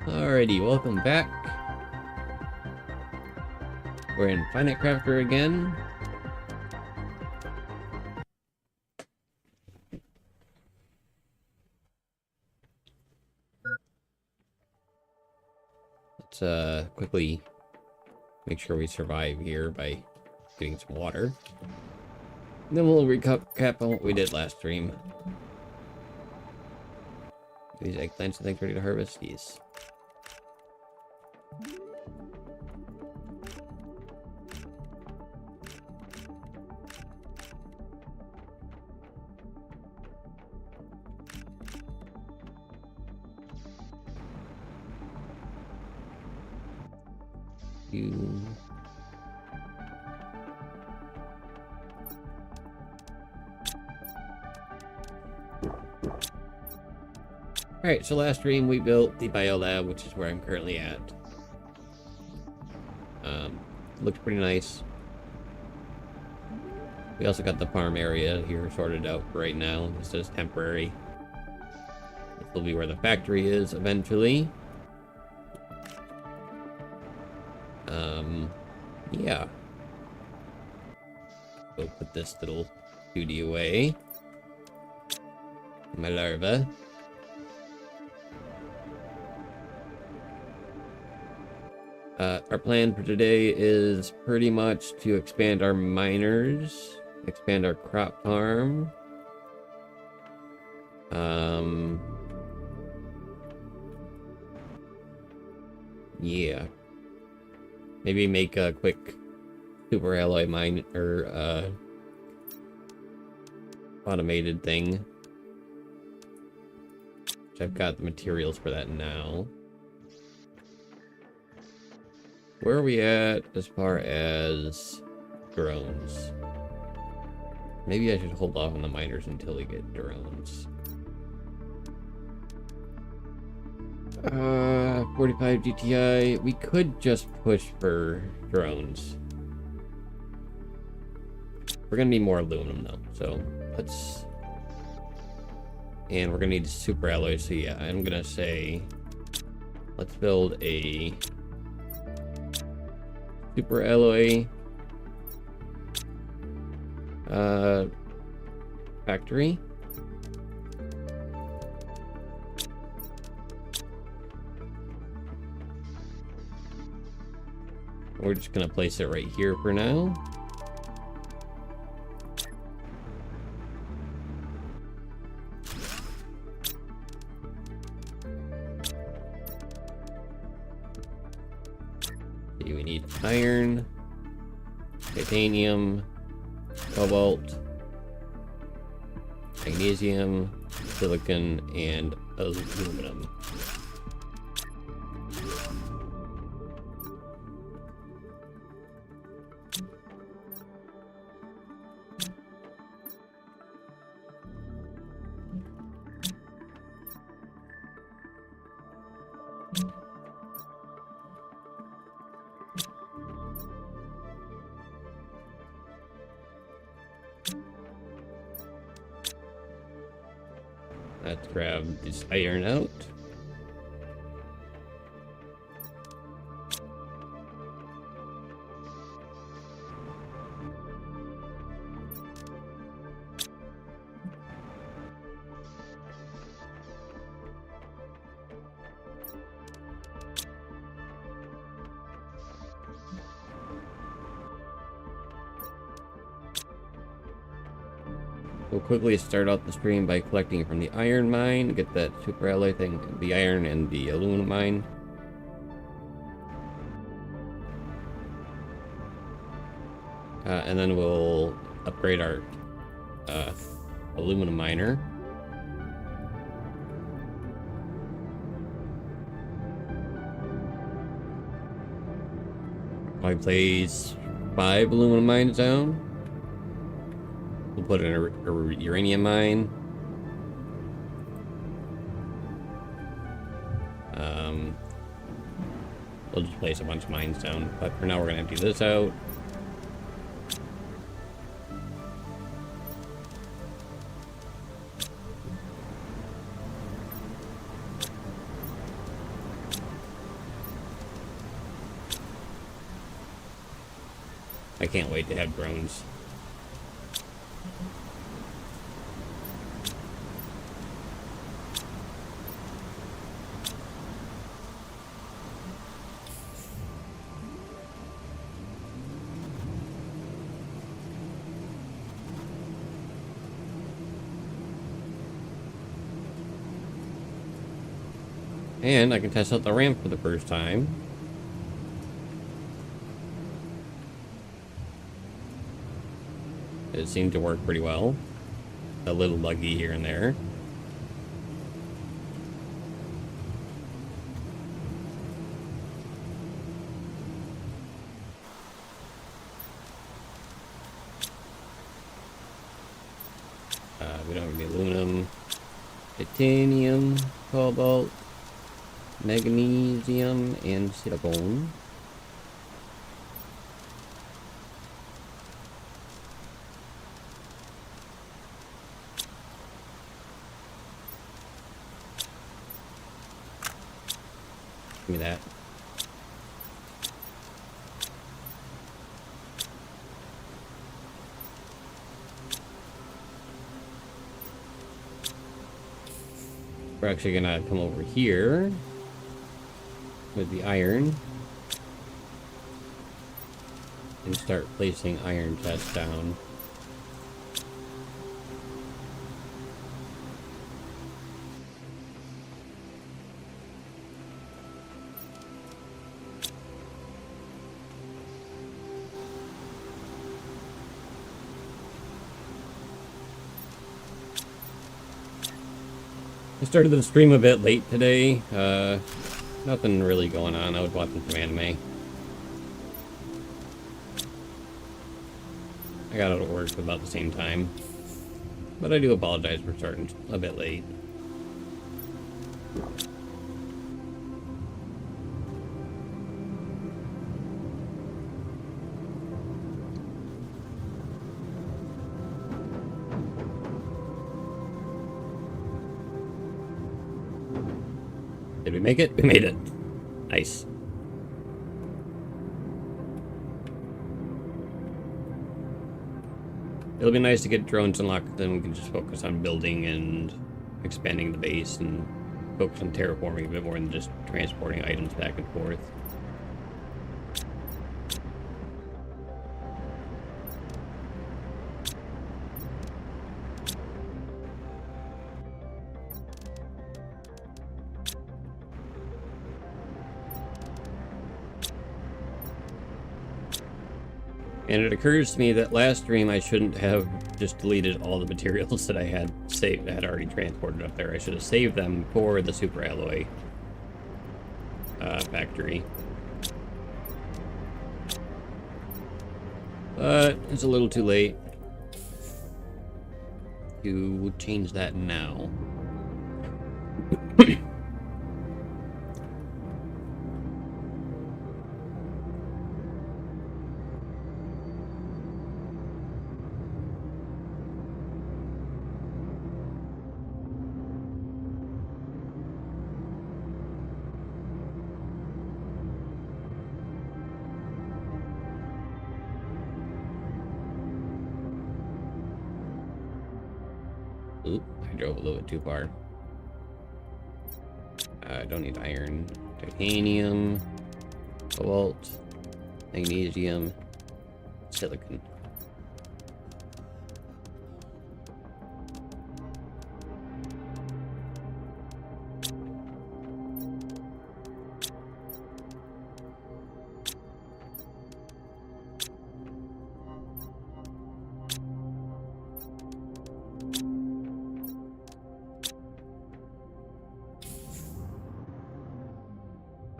Alrighty, welcome back. We're in Finite Crafter again. Let's quickly make sure we survive here by getting some water. And then we'll recap on what we did last stream. These eggplants and things ready to harvest? Yes. Alright, so last stream we built the biolab, which is where I'm currently at. Looks pretty nice. We also got the farm area here sorted out for right now. This is temporary. This will be where the factory is eventually. Yeah. We'll put this little duty away. My larva. Our plan for today is pretty much to expand our miners, expand our crop farm. Yeah. Maybe make a quick super alloy mine or automated thing. Which I've got the materials for that now. Where are we at as far as drones? Maybe I should hold off on the miners until we get drones. 45 GTI. We could just push for drones. We're gonna need more aluminum though, so let's... And we're gonna need super alloys, so yeah, I'm gonna say... Let's build a... super alloy... factory. We're just gonna place it right here for now. We need iron, titanium, cobalt, magnesium, silicon, and aluminum. Let's grab this iron out. We'll quickly start out the stream by collecting from the iron mine, get that super alloy thing, the iron and the aluminum mine. And then we'll upgrade our aluminum miner. I place 5 aluminum mines down. We'll put in a uranium mine. We'll just place a bunch of mines down, but for now we're gonna empty this out. I can't wait to have drones. And I can test out the ramp for the first time. It seemed to work pretty well. A little buggy here and there. We don't have any aluminum, titanium, cobalt, magnesium, and silicone. Give me that. We're actually gonna come over here with the iron and start placing iron chests down. I started the stream a bit late today. Nothing really going on. I was watching some anime. I got out of work about the same time. But I do apologize for starting a bit late. Did we make it? We made it. Nice. It'll be nice to get drones unlocked, then we can just focus on building and expanding the base and focus on terraforming a bit more than just transporting items back and forth. And it occurs to me that last stream I shouldn't have just deleted all the materials that I had saved, that had already transported up there. I should have saved them for the super alloy factory. But it's a little too late to change that now. Oop, I drove a little bit too far. I don't need iron. Titanium, cobalt, magnesium, silicon.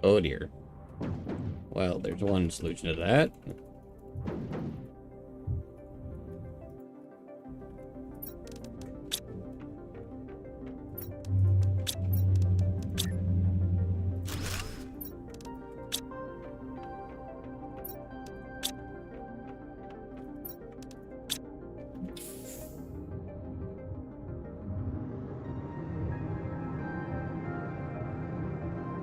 Oh dear. Well, there's one solution to that.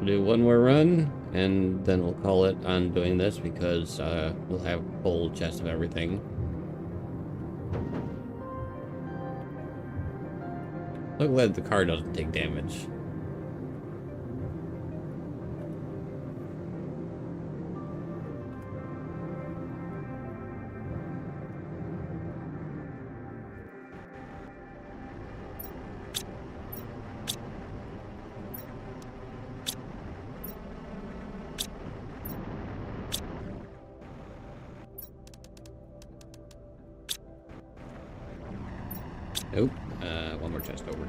Do one more run, And then we'll call it on doing this because we'll have a full chest of everything. So glad the car doesn't take damage. Nope. One more chest over.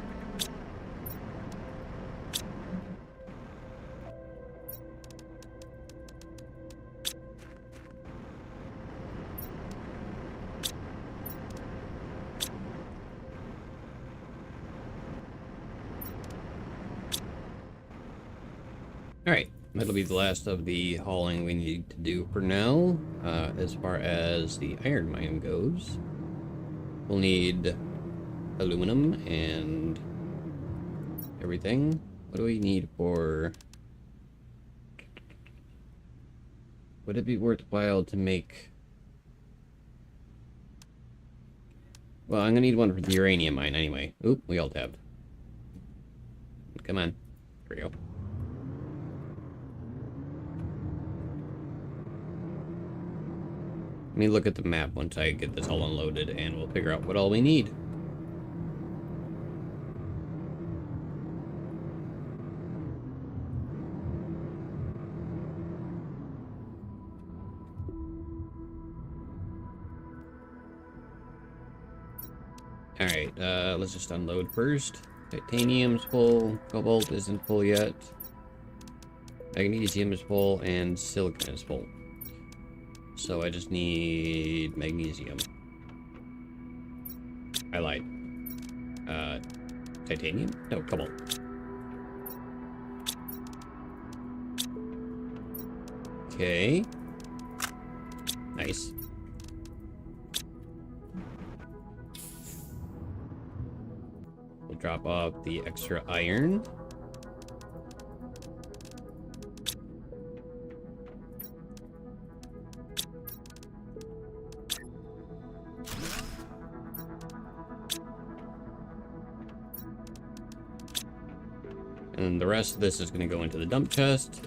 Alright, that'll be the last of the hauling we need to do for now. As far as the iron mine goes, we'll need aluminum and everything. What do we need for... Would it be worthwhile to make... Well, I'm gonna need one for the uranium mine anyway. Oop, we all tabbed. Come on. There we go. Let me look at the map once I get this all unloaded, and we'll figure out what all we need. Alright, let's just unload first. Titanium's full, cobalt isn't full yet. Magnesium is full, and silicon is full. So I just need magnesium. I lied. Titanium? No, cobalt. Okay. Nice. We'll drop off the extra iron. And the rest of this is going to go into the dump chest.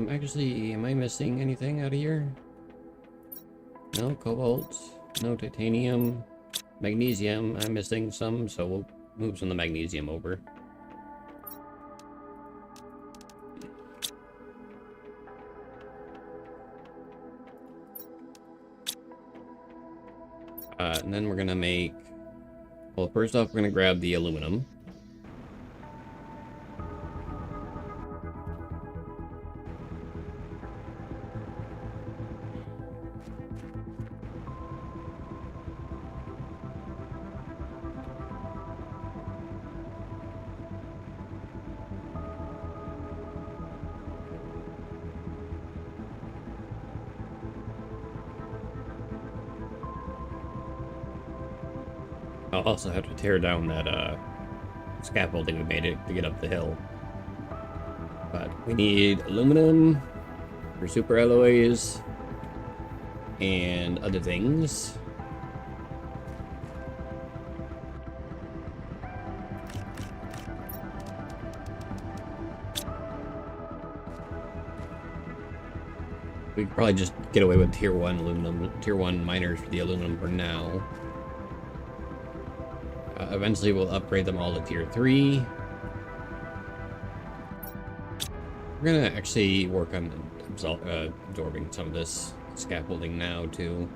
Actually, am I missing anything out of here? No cobalt, no titanium, magnesium. I'm missing some, so we'll move some of the magnesium over. And then we're gonna make... Well, first off, we're gonna grab the aluminum. I'll also have to tear down that scaffolding we made it to get up the hill. But we need aluminum for super alloys and other things. We could probably just get away with tier 1 aluminum, tier 1 miners for the aluminum for now. Eventually we'll upgrade them all to tier 3. We're gonna actually work on absorbing some of this scaffolding now too.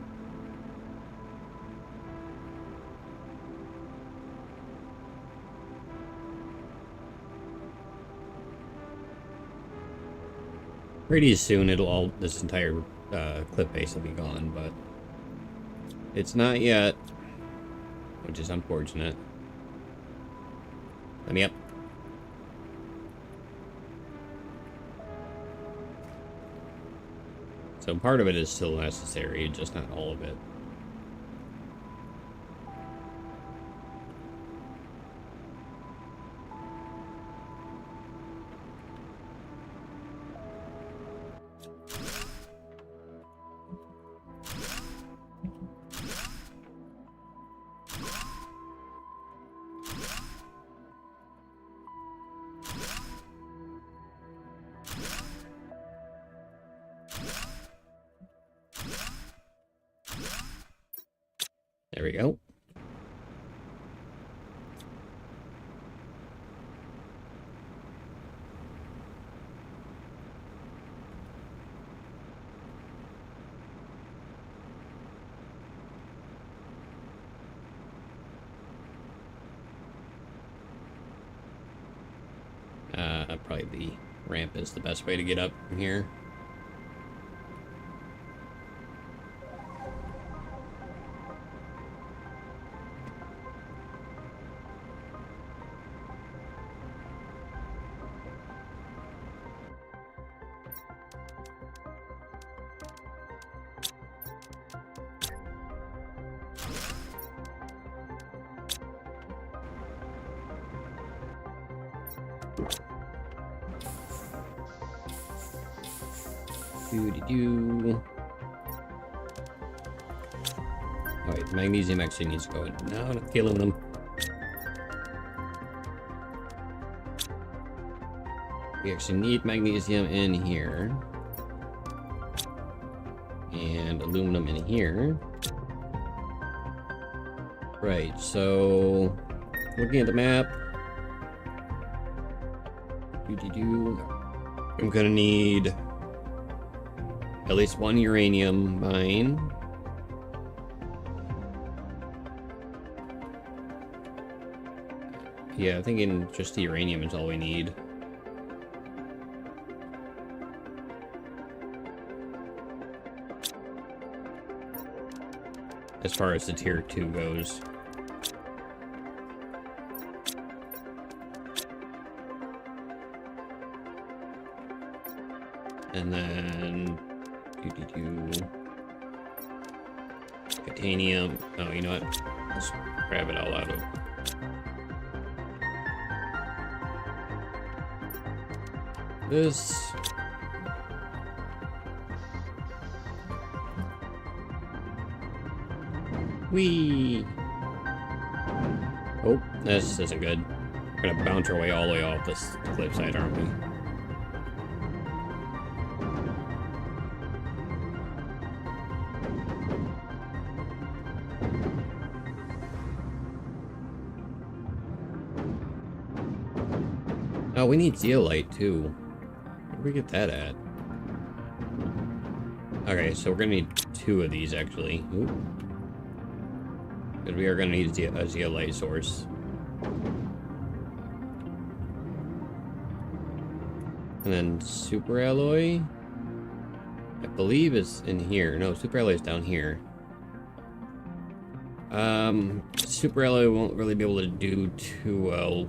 Pretty soon this entire cliff face will be gone, but it's not yet. which is unfortunate. Let me up. So part of it is still necessary, just not all of it. There we go. Probably the ramp is the best way to get up from here. Doo-dee-doo. Alright, magnesium actually needs to go in. No, not the aluminum. We actually need magnesium in here. And aluminum in here. Right, so looking at the map. Doo-dee-doo. I'm gonna need at least one uranium mine. Yeah, I'm thinking just the uranium is all we need. As far as the tier 2 goes. And then titanium. Oh, you know what? Let's grab it all out of. This. Whee! Oh, this isn't good. We're gonna bounce our way all the way off this cliffside, aren't we? Oh, we need zeolite too. Where do we get that at? Okay, so we're gonna need 2 of these actually. Because we are gonna need a zeolite source. And then super alloy, I believe is in here. No, super alloy is down here. Super alloy won't really be able to do too well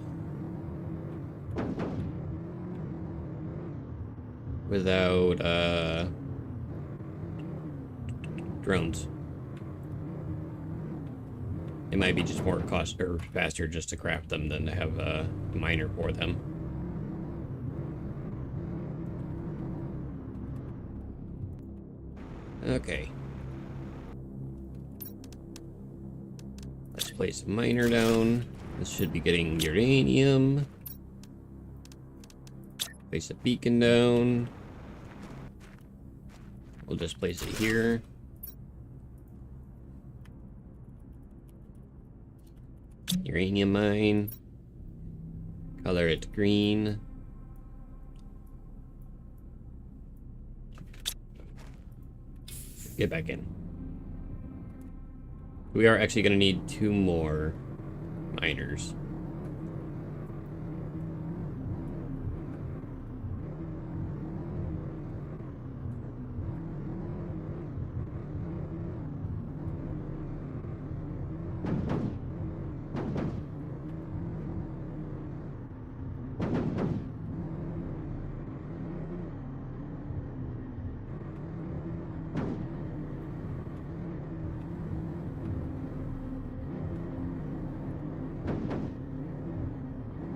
without drones. It might be just more cost or faster just to craft them than to have a miner for them. Okay. Let's place a miner down. This should be getting uranium. Place a beacon down. We'll just place it here. Uranium mine. Color it green. Get back in. We are actually going to need 2 more miners.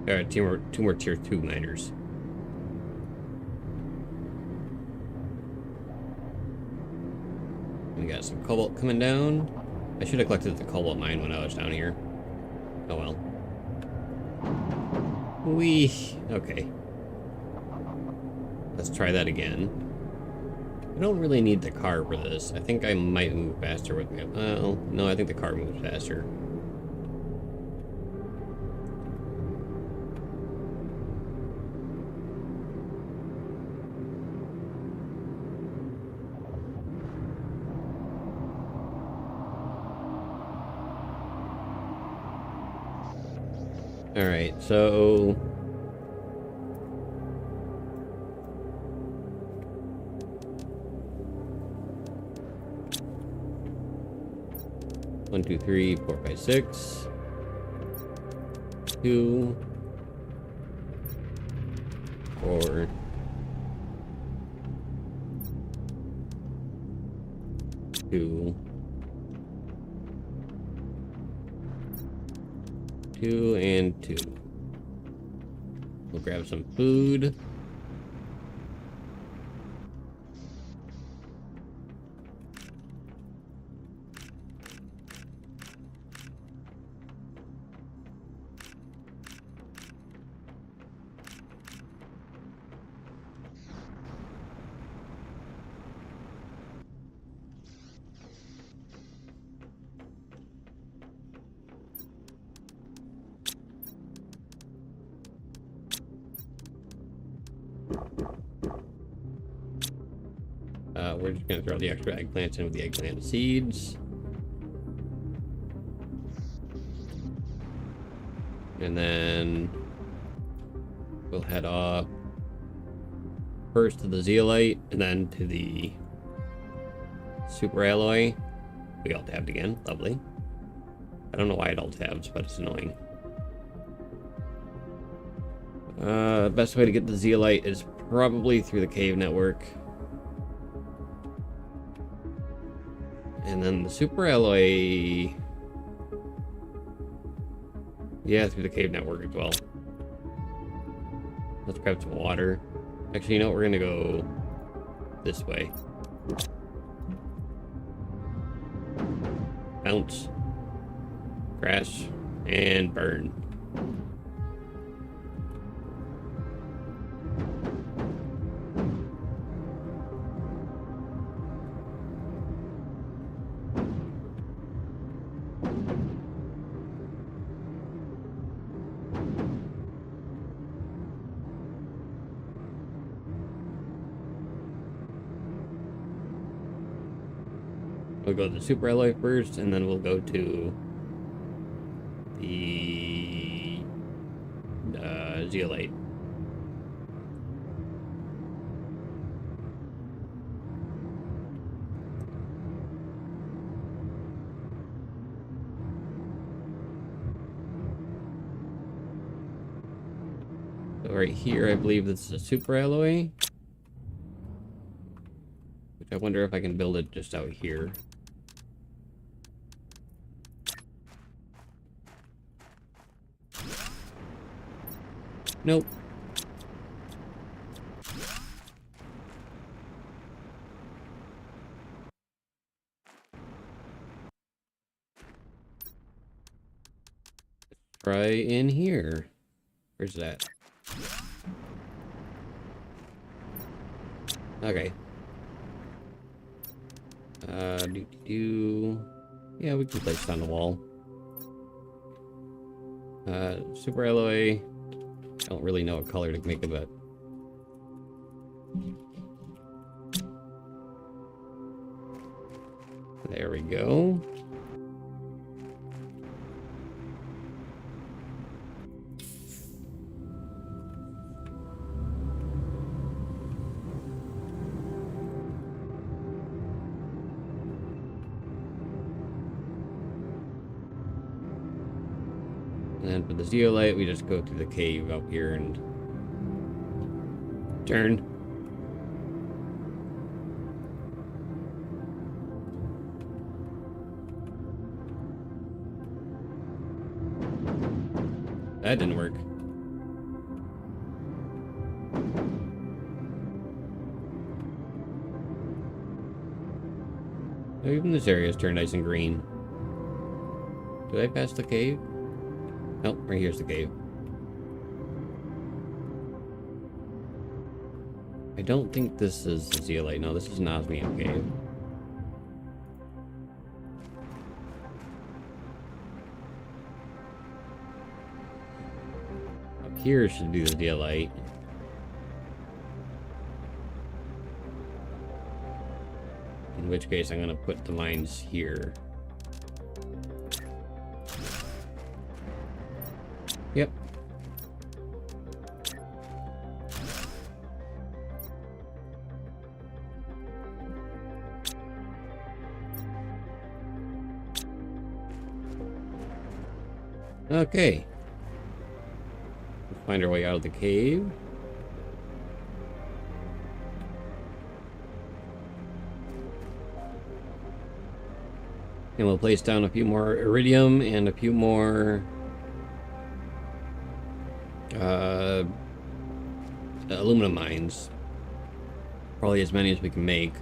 Two more tier 2 miners. We got some cobalt coming down. I should have collected the cobalt mine when I was down here. Oh well. Okay. Let's try that again. I don't really need the car for this. I think I might move faster with me. Well, no, I think the car moves faster. All right, so one, two, three, four, five, six. 2, 4, 2, 2, and 2. We'll grab some food. We're just gonna throw the extra eggplants in with the eggplant seeds. And then we'll head off first to the zeolite and then to the super alloy. We alt tabbed again, lovely. I don't know why it alt tabs, but it's annoying. Best way to get the zeolite is probably through the cave network. And then the super alloy, yeah, through the cave network as well. Let's grab some water. Actually, you know what? We're gonna go this way. Bounce, crash, and burn. We'll go to the super alloy first, and then we'll go to the zeolite. So right here, I believe this is a super alloy. Which I wonder if I can build it just out here. Nope. Try in here. Where's that? Okay. Yeah, we can place it on the wall. Super alloy. I don't really know what color to make of it. There we go. And then for the zeolite, we just go through the cave up here and turn. That didn't work. Even this area is turned nice and green. Did I pass the cave? Nope, right here's the cave. I don't think this is the zeolite. No, this is an osmium cave. Up here should be the zeolite. In which case, I'm going to put the mines here. Yep. Okay. Let's find our way out of the cave. And we'll place down a few more iridium and a few more aluminum mines. Probably as many as we can make.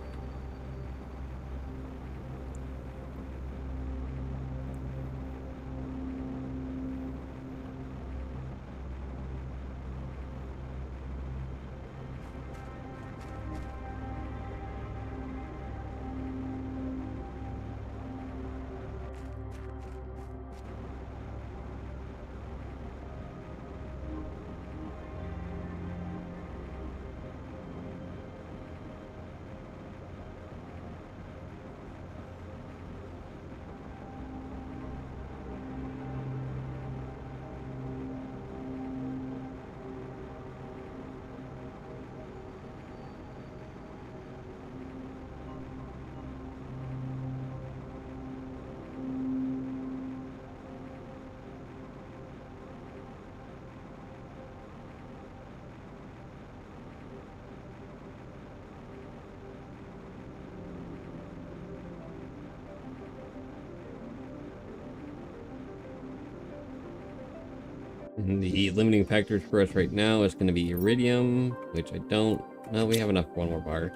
And the limiting factors for us right now is going to be iridium, which I don't... No, we have enough for one more bar.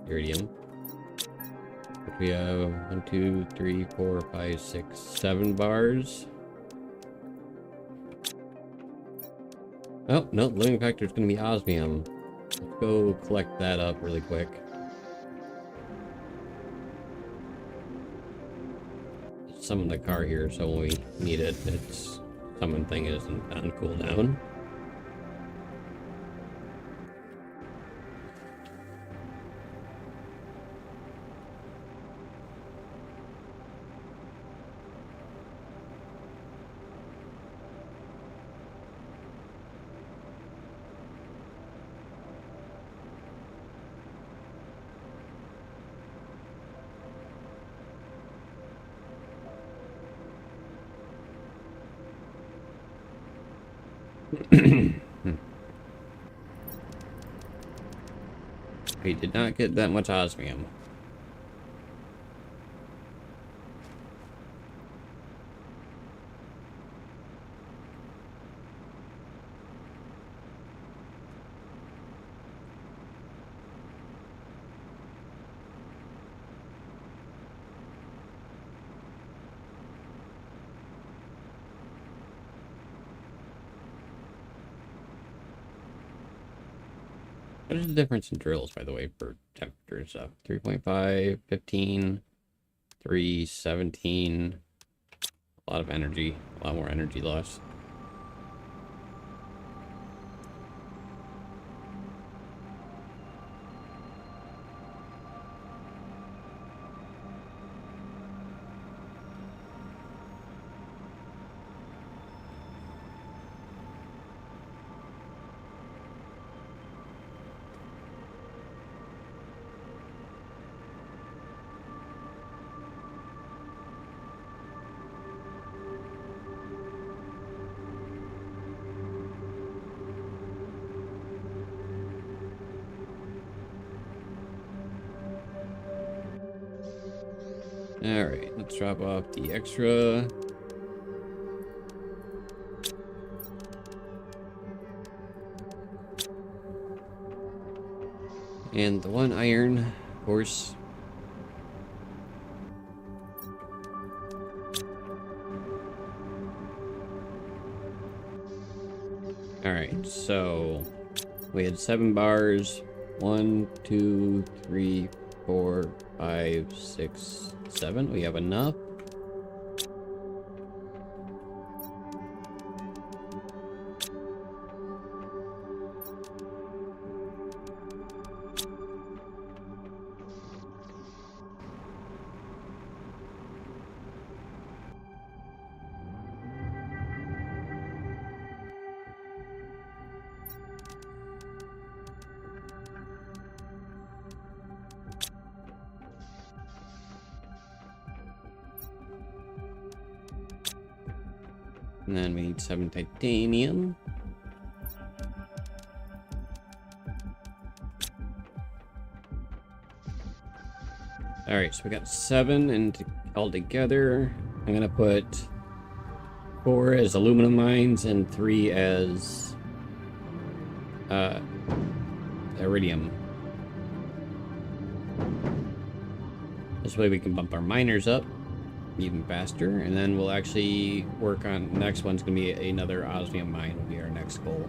Iridium. Which we have 1, 2, 3, 4, 5, 6, 7 bars. Oh, no, limiting factor is going to be osmium. Let's go collect that up really quick. Summon the car here, so when we need it, its summon thing isn't on cooldown. We did not get that much osmium. What is the difference in drills, by the way, for temperature and stuff? 3.5, 15, 3, 17. A lot of energy. A lot more energy loss. Alright, let's drop off the extra. And the 1 iron, of course. Alright, so we had 7 bars. 1, 2, 3, 4, 5, 6, 7. We have enough. And then we need 7 titanium. Alright, so we got 7 and all together. I'm gonna put 4 as aluminum mines and 3 as iridium. This way we can bump our miners up even faster, and then we'll actually work on the next one's gonna be another osmium mine will be our next goal.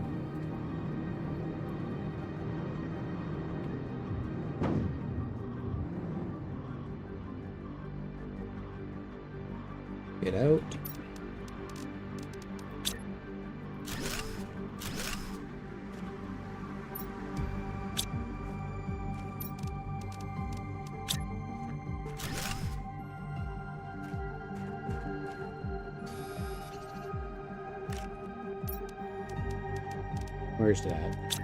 Get out. Where's that?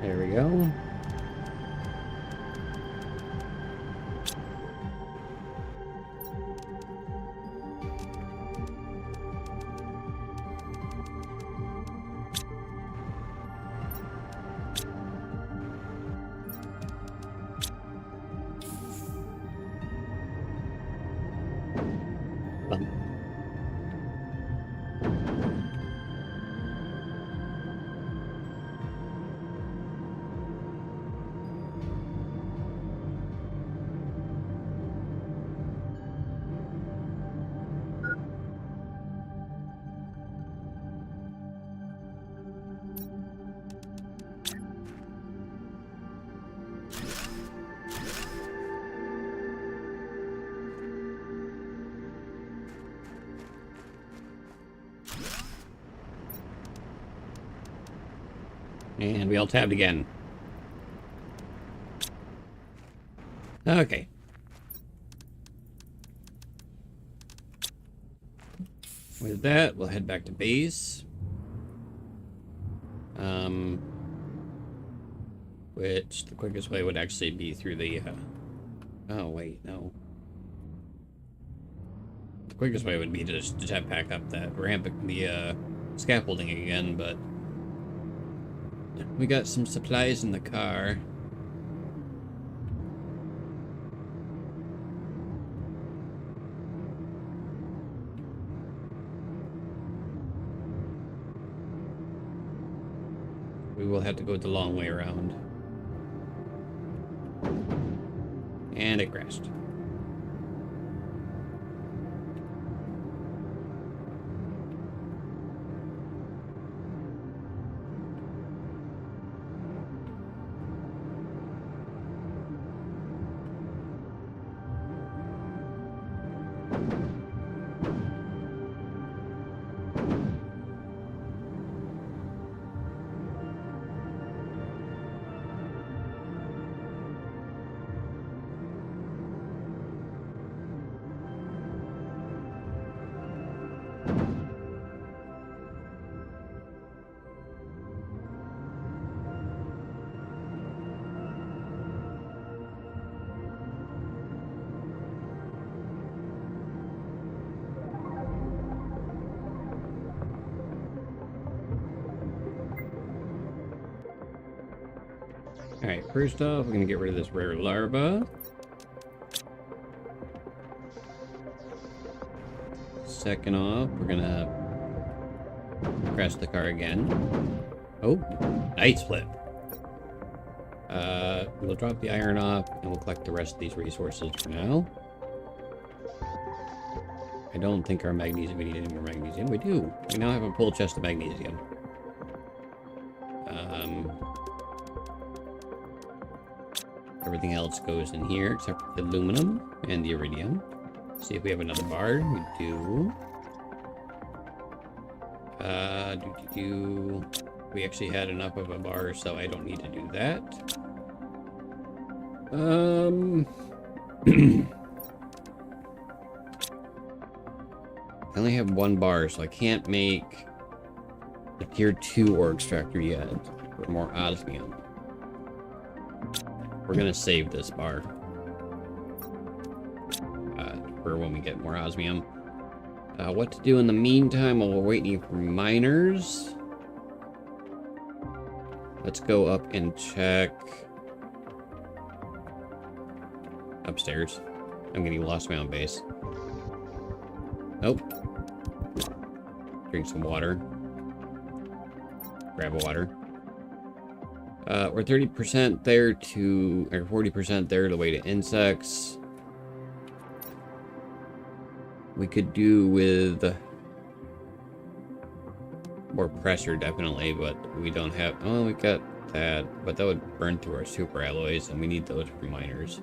There we go. And we all tabbed again. Okay. With that, we'll head back to base. Which the quickest way would actually be through the, oh wait, no. The quickest way would be to just jetpack up that ramp, the, scaffolding again, but we got some supplies in the car. We will have to go the long way around. And it crashed. Alright, first off, we're gonna get rid of this rare larva. Second off, we're gonna crash the car again. Oh, nice flip. We'll drop the iron off, and we'll collect the rest of these resources for now. I don't think our magnesium, we need any more magnesium. We do. We now have a full chest of magnesium. Everything else goes in here, except for the aluminum and the iridium. See if we have another bar. We do. We actually had enough of a bar, so I don't need to do that. I only have one bar, so I can't make a tier 2 ore extractor yet for more osmium. We're gonna save this bar for when we get more osmium. What to do in the meantime while we're waiting for miners? Let's go up and check upstairs. I'm getting lost in my own base. Nope. Drink some water. Grab a water. We're 30% there to, or 40% there to way to insects. We could do with more pressure, definitely, but we don't have, oh, we got that, but that would burn through our super alloys, and we need those for miners.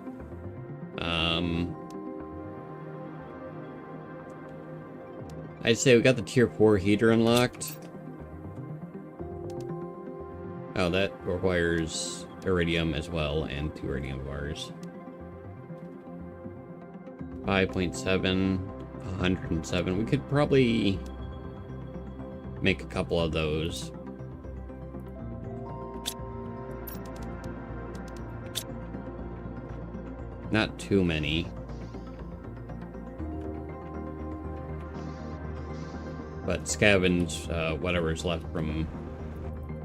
I'd say we got the tier 4 heater unlocked. Oh, that requires iridium as well, and 2 iridium bars. 5.7, 107. We could probably make a couple of those. Not too many. But scavenge whatever's left from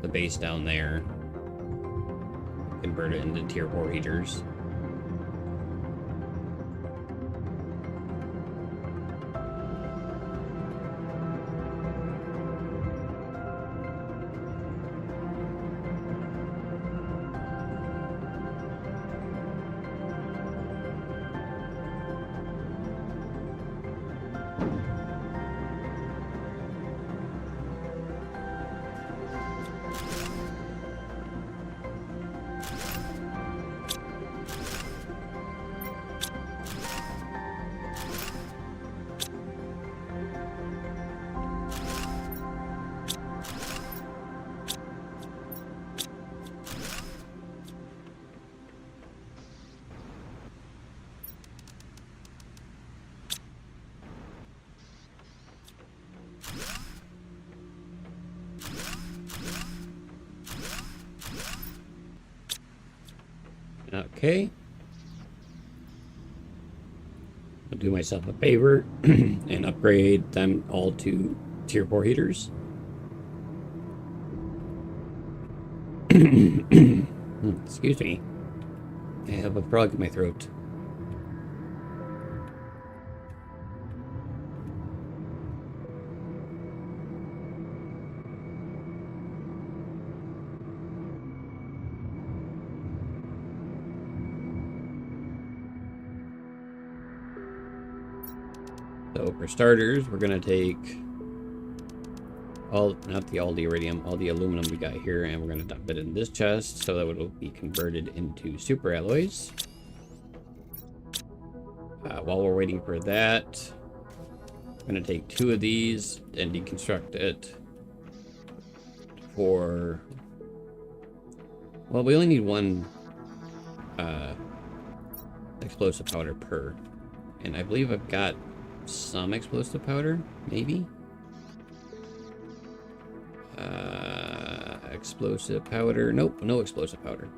the base down there. Convert it into tier 4 heaters. Okay. I'll do myself a favor and upgrade them all to tier 4 heaters. Excuse me. I have a frog in my throat. So for starters, we're gonna take all the iridium, all the aluminum we got here, and we're gonna dump it in this chest so that it will be converted into super alloys. While we're waiting for that, I'm gonna take 2 of these and deconstruct it for, well, we only need 1 explosive powder per, and I believe I've got some explosive powder, maybe. Explosive powder. Nope, no explosive powder.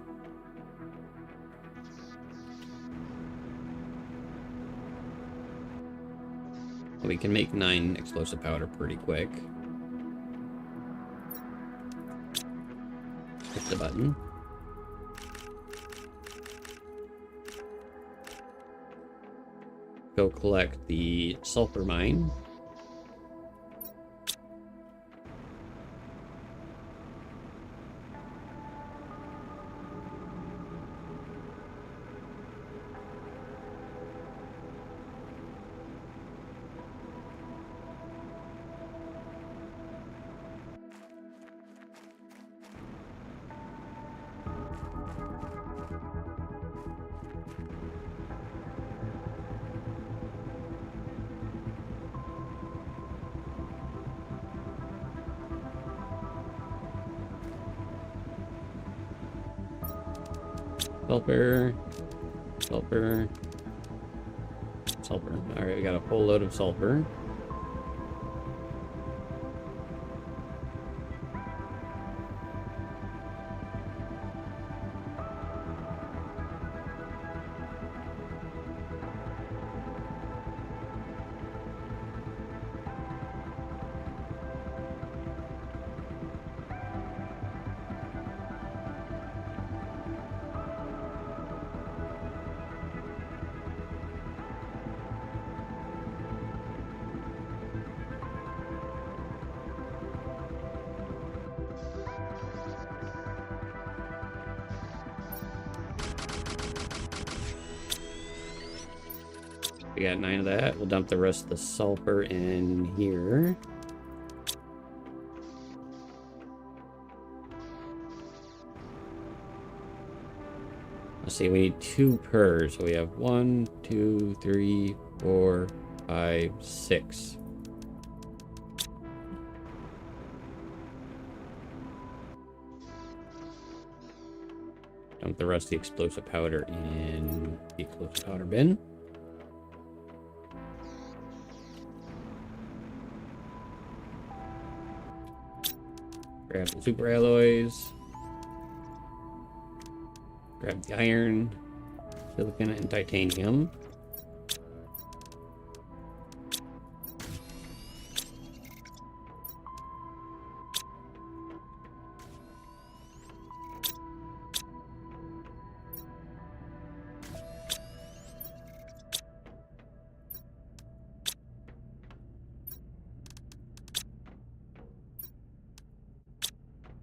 We can make 9 explosive powder pretty quick. Hit the button. Go collect the sulfur mine. Sulfur. Sulfur. Sulfur. Alright, we got a full load of sulfur. We got 9 of that. We'll dump the rest of the sulfur in here. Let's see, we need 2 per. So we have 1, 2, 3, 4, 5, 6. Dump the rest of the explosive powder in the explosive powder bin. Grab the super alloys. Grab the iron, silicon, and titanium.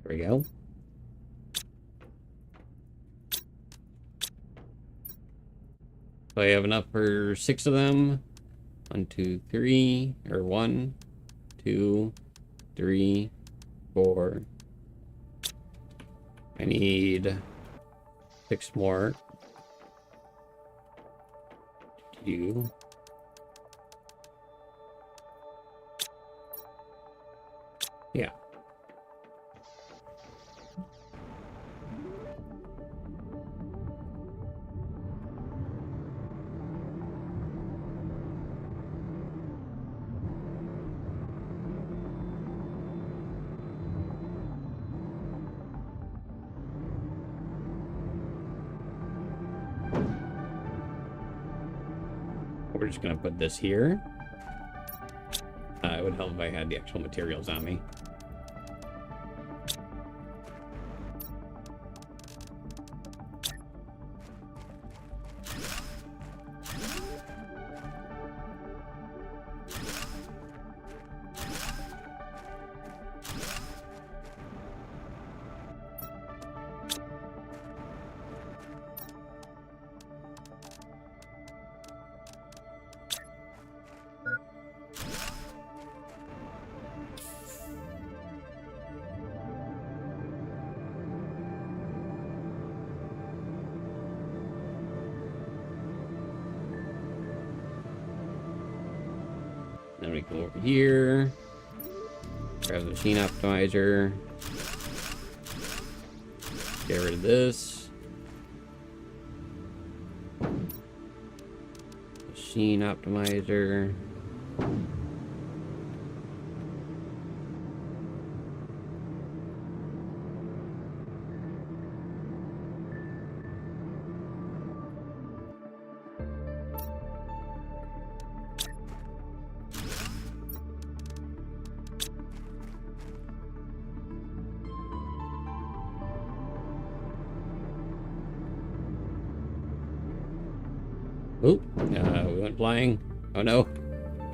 There we go. So I have enough for 6 of them. 1, 2, 3, or 1, 2, 3, 4. I need 6 more. 2. Yeah. We're just gonna put this here. It would help if I had the actual materials on me. Then we go over here, grab the machine optimizer, get rid of this. Machine optimizer. Oop, we went flying. Oh no.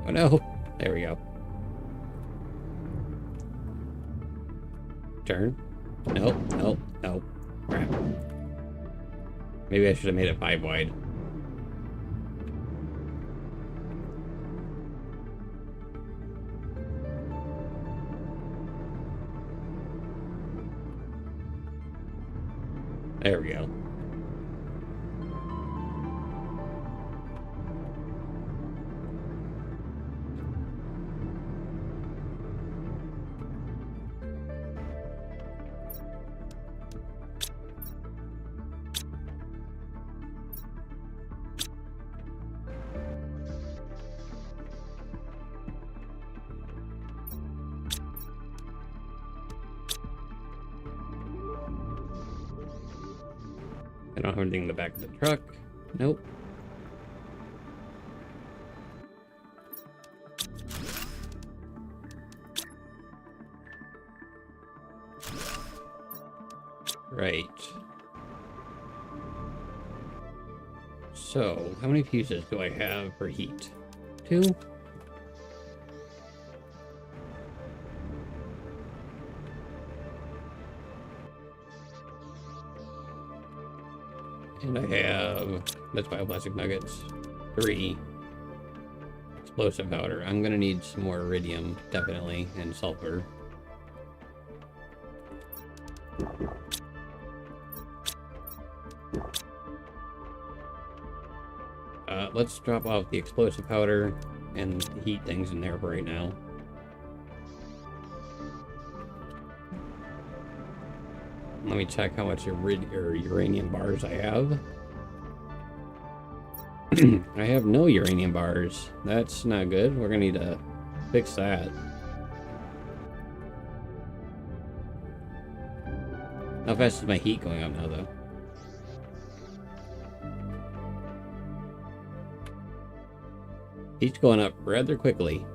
Oh no. There we go. Turn. Nope, nope, nope. Crap. Maybe I should have made it 5 wide. There we go. I don't have anything in the back of the truck. Nope. Right. So, how many fuses do I have for heat? 2? And I have, that's bioplastic nuggets, 3. Explosive powder. I'm gonna need some more iridium, definitely, and sulfur. Let's drop off the explosive powder and heat things in there for right now. Let me check how much uranium bars I have. I have no uranium bars. That's not good. We're gonna need to fix that. How fast is my heat going up now, though? Heat's going up rather quickly.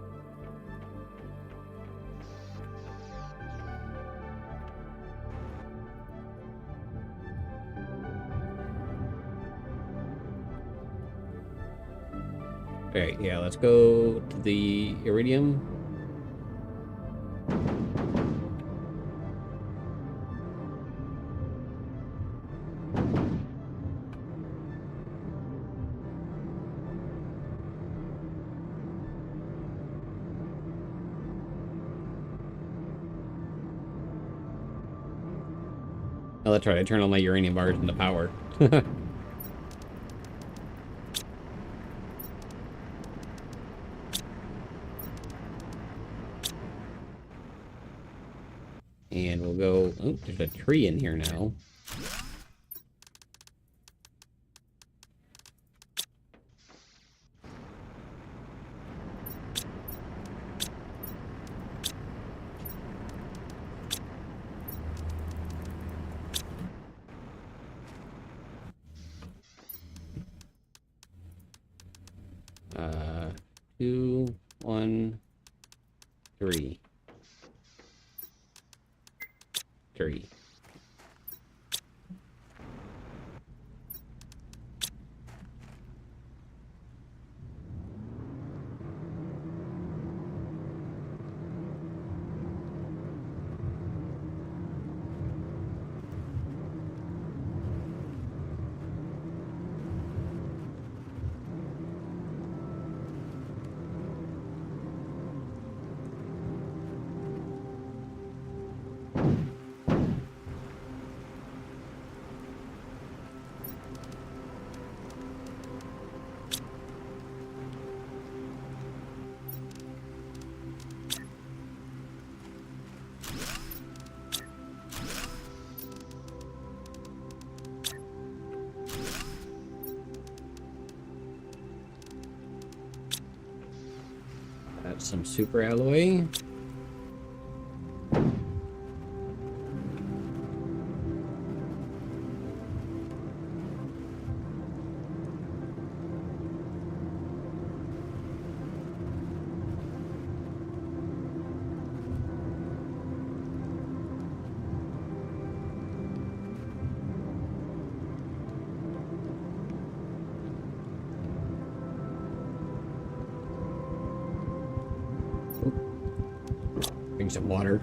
Alright, yeah, let's go to the iridium. Oh, that's right, I turned all my uranium bars into power. And we'll go... Oh, there's a tree in here now. Two, 1, 3. 3. That's some super alloy. Bring some water.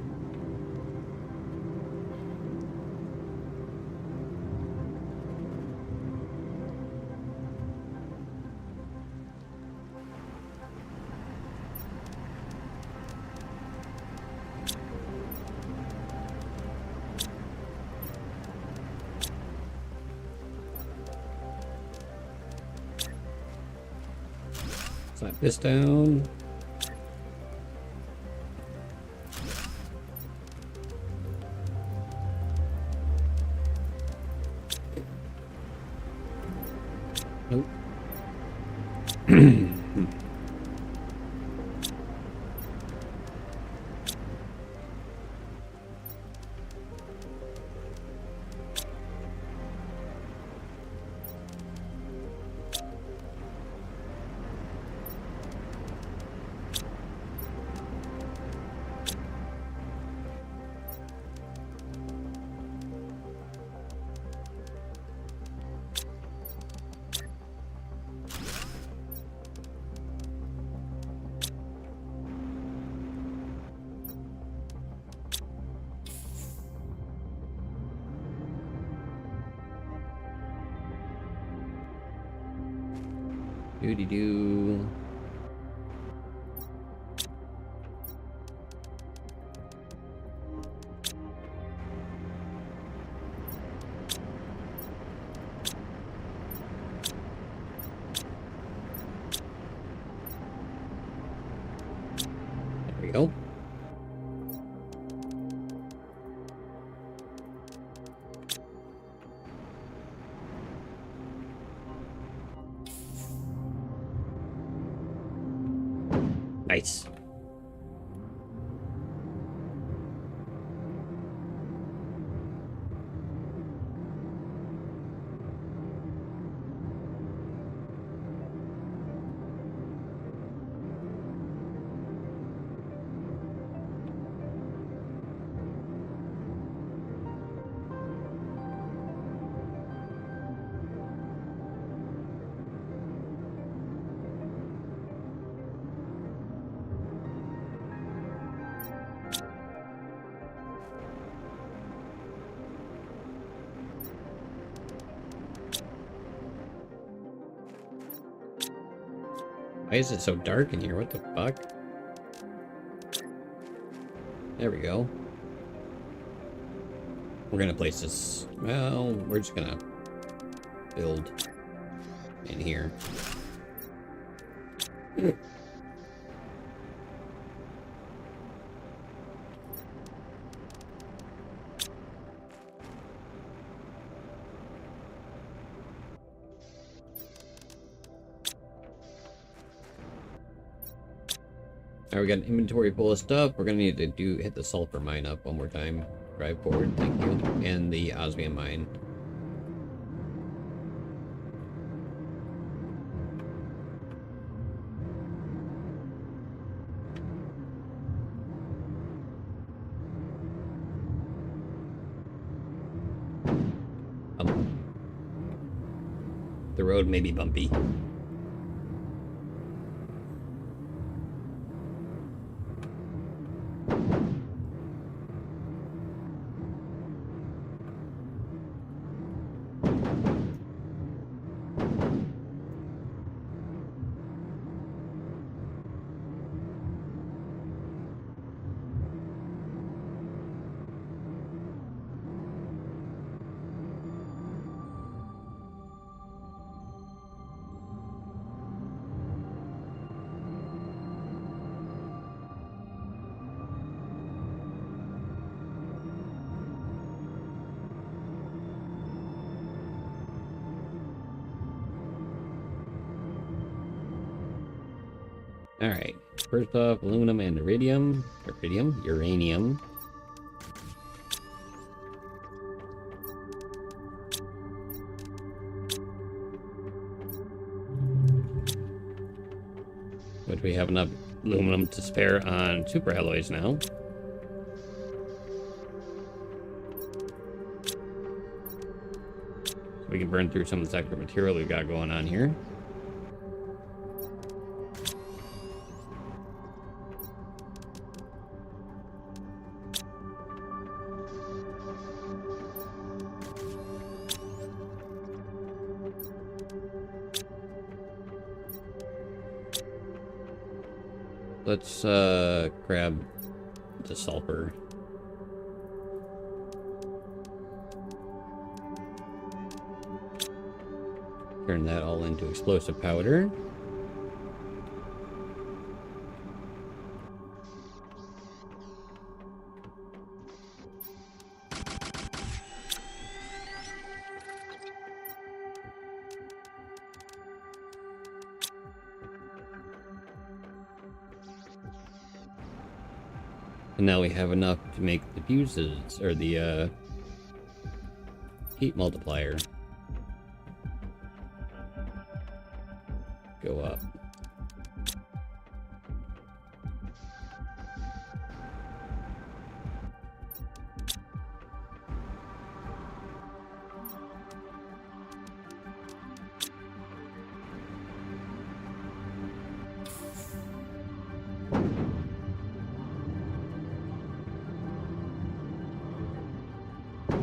Slap this down. Nope. Doody-doo. There we go. Nice. Why is it so dark in here? What the fuck? There we go. We're gonna place this... Well, we're just gonna build in here. Now we got an inventory full of stuff. We're gonna need to hit the sulfur mine up one more time. Drive forward, thank you. And the osmium mine. The road may be bumpy. Alright, first off, aluminum and uranium. Which we have enough aluminum to spare on super alloys now. So we can burn through some of this extra material we've got going on here. Let's grab the sulfur. Turn that all into explosive powder. And now we have enough to make the fuses, or the heat multiplier go up.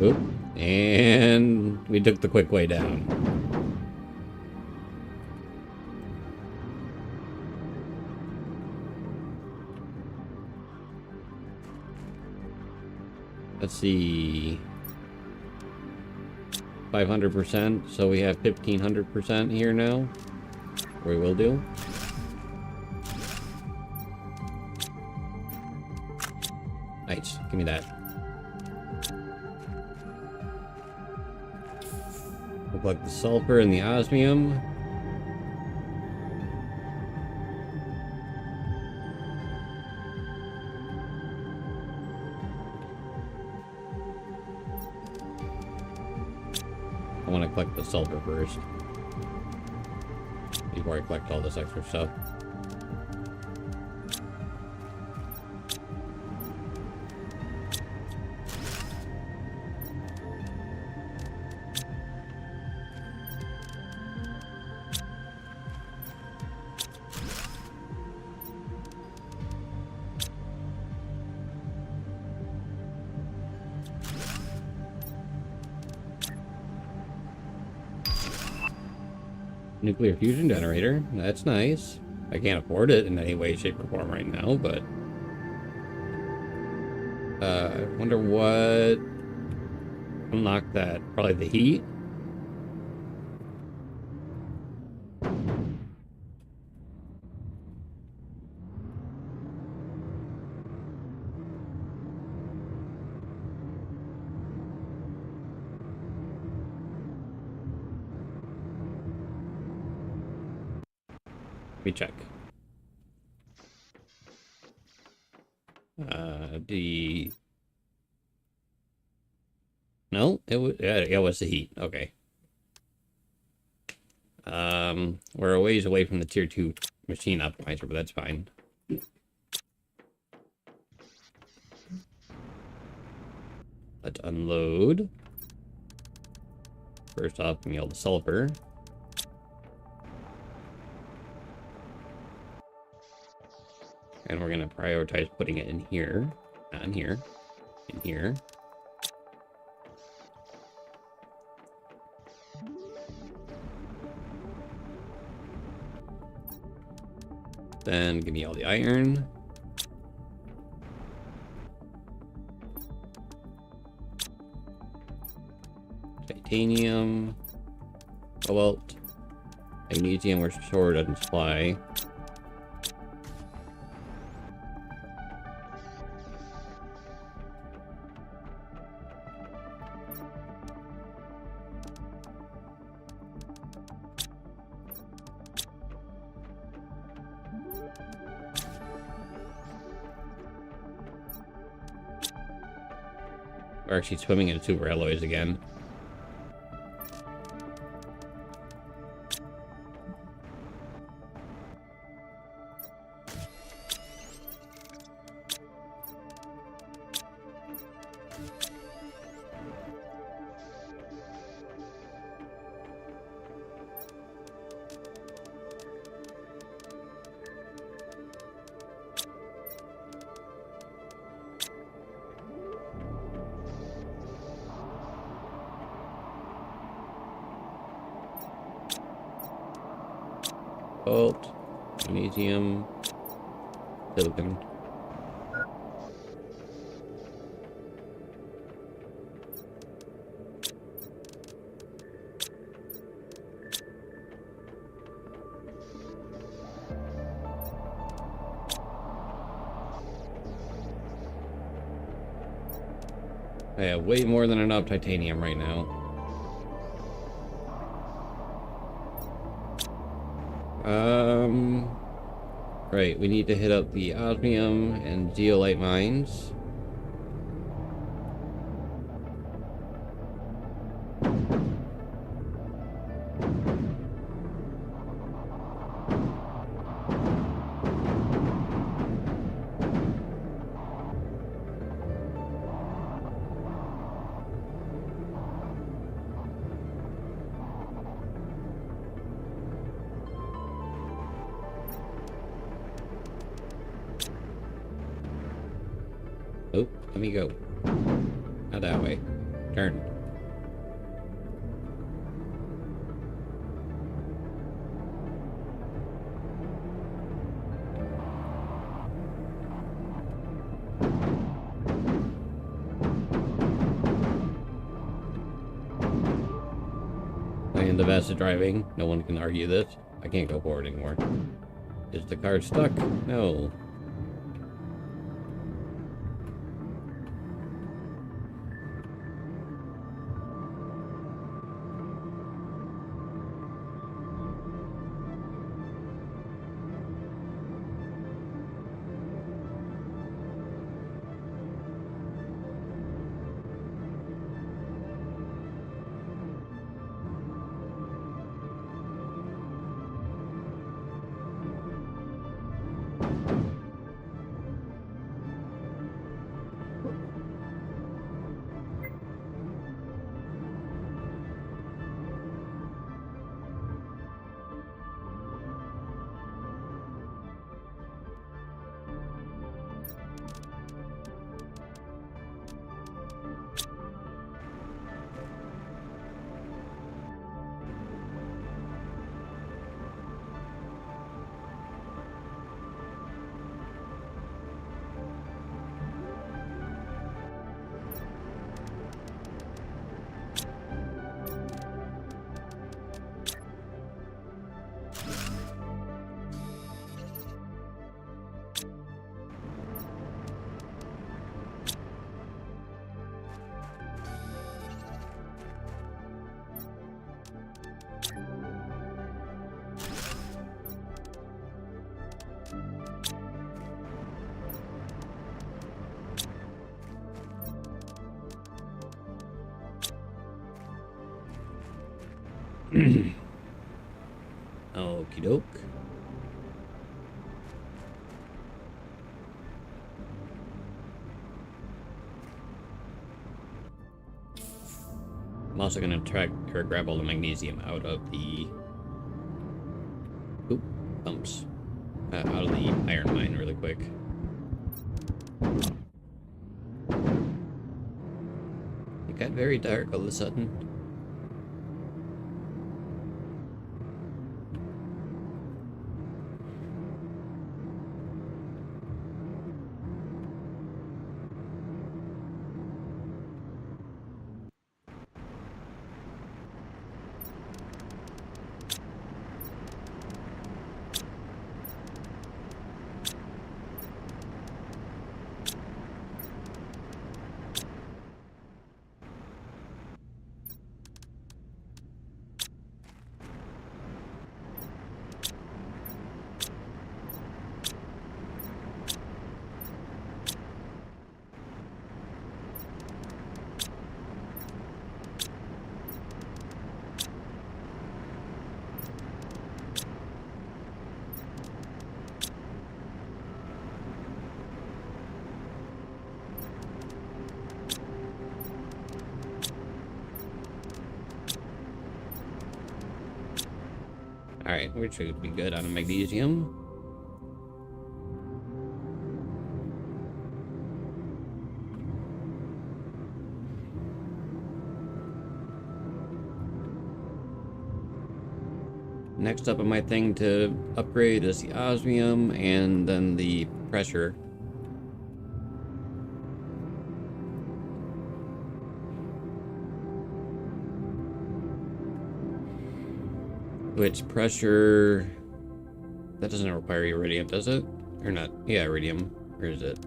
Oop, and we took the quick way down. let's see, 500%, so we have 1500% here now. We will do. Nice, give me that. We'll plug the sulfur and the osmium. I want to collect the sulfur first before I collect all this extra stuff. Nuclear fusion generator. That's nice. I can't afford it in any way, shape, or form right now, but... I wonder what... unlocked that. Probably the heat? Let me check. No, it was, yeah, it was the heat. Okay. We're a ways away from the tier 2 machine optimizer, but that's fine. Let's unload. First off, give me all the sulfur. And we're going to prioritize putting it in here. Not in here. In here. Then give me all the iron. Titanium. Cobalt. Magnesium, we're short on supply. We're actually swimming in super alloys again. Cobalt, magnesium, silicon. I have way more than enough titanium right now. Right, we need to hit up the osmium and zeolite mines. Oh, let me go. Not that way. Turn. And the best at driving. No one can argue this. I can't go forward anymore. Is the car stuck? No. Okie doke. I'm also gonna try or grab all the magnesium out of the pumps. Out of the iron mine really quick. It got very dark all of a sudden. Alright, we should be good on the magnesium. Next up on my thing to upgrade is the osmium and then the pressure. Which pressure... That doesn't require iridium, does it? Or not? Yeah, iridium. Or is it?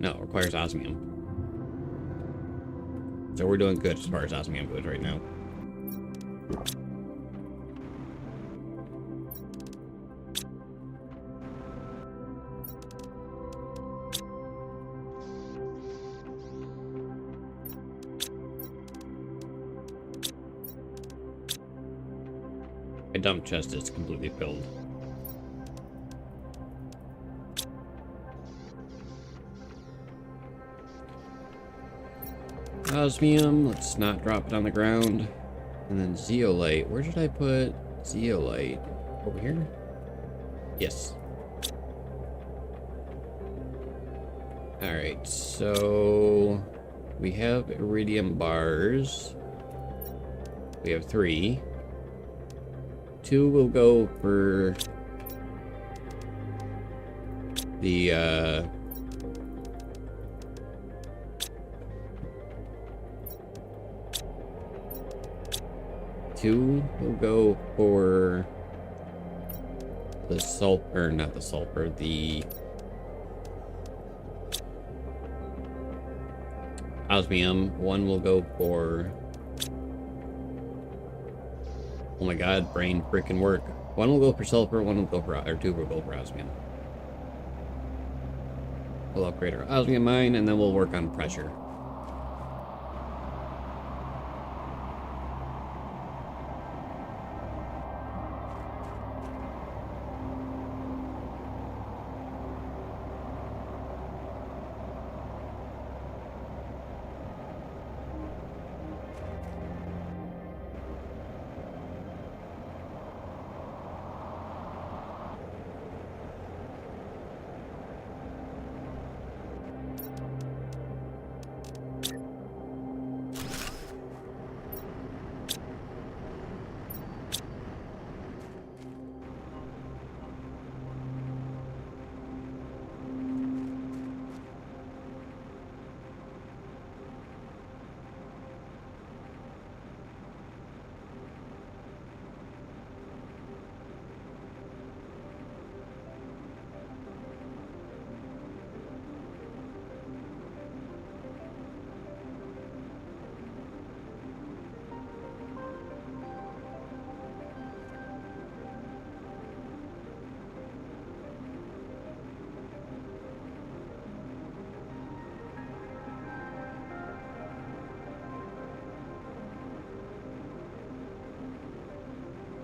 No, it requires osmium. So we're doing good as far as osmium goes right now. My dump chest is completely filled. Osmium, let's not drop it on the ground. And then zeolite. Where did I put zeolite? Over here? Yes. Alright, so we have iridium bars. We have 3. 2 will go for the 2, we'll go for the sulfur, not the sulfur, the osmium. 1 will go for, oh my god, brain freaking work. 1 will go for sulfur, 1 will go for, or 2 will go for osmium. We'll upgrade our osmium mine, and then we'll work on pressure.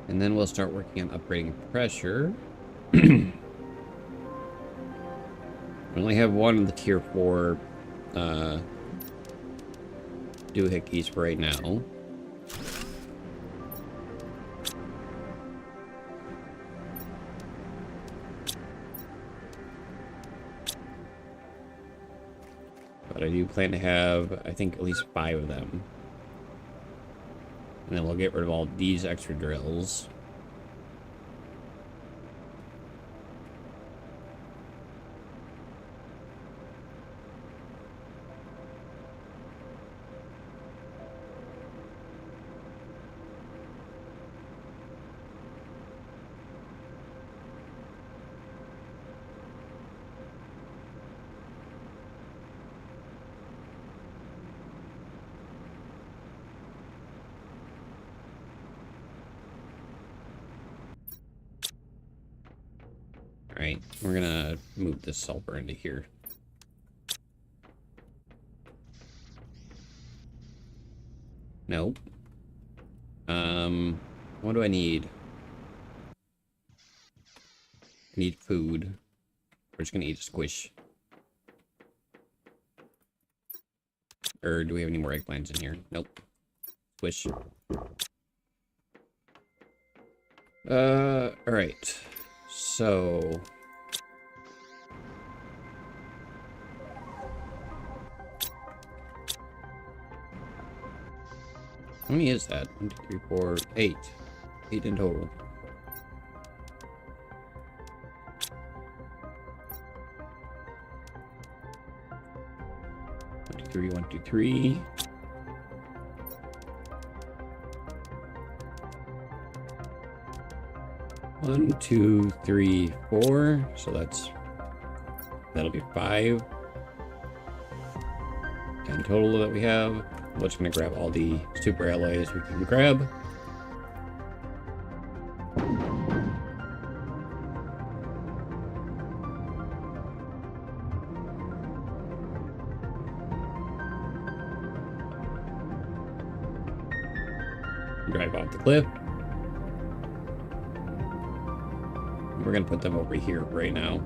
And then we'll start working on upgrading pressure. We only have 1 of the tier 4 doohickeys for right now. But I do plan to have, I think, at least 5 of them. And then we'll get rid of all these extra drills. Alright, we're gonna move this sulfur into here. Nope. What do I need? I need food. We're just gonna eat a squish. Or do we have any more eggplants in here? Nope. Squish. Alright. So... how many is that? 1, 2, 3, 4, 8. 8 in total. 1, 2, 3, 1, 2, 3. One, 2, 3, 4. So that'll be 5. 10 total that we have. I'm just gonna grab all the super alloys we can grab. Drive off the cliff. We're gonna put them over here right now.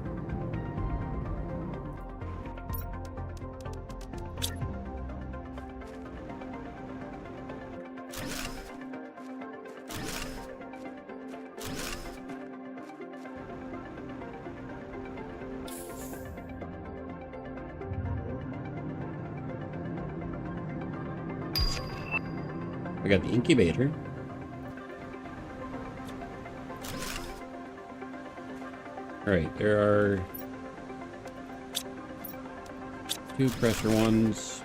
We got the incubator. Alright, there are 2 pressure ones.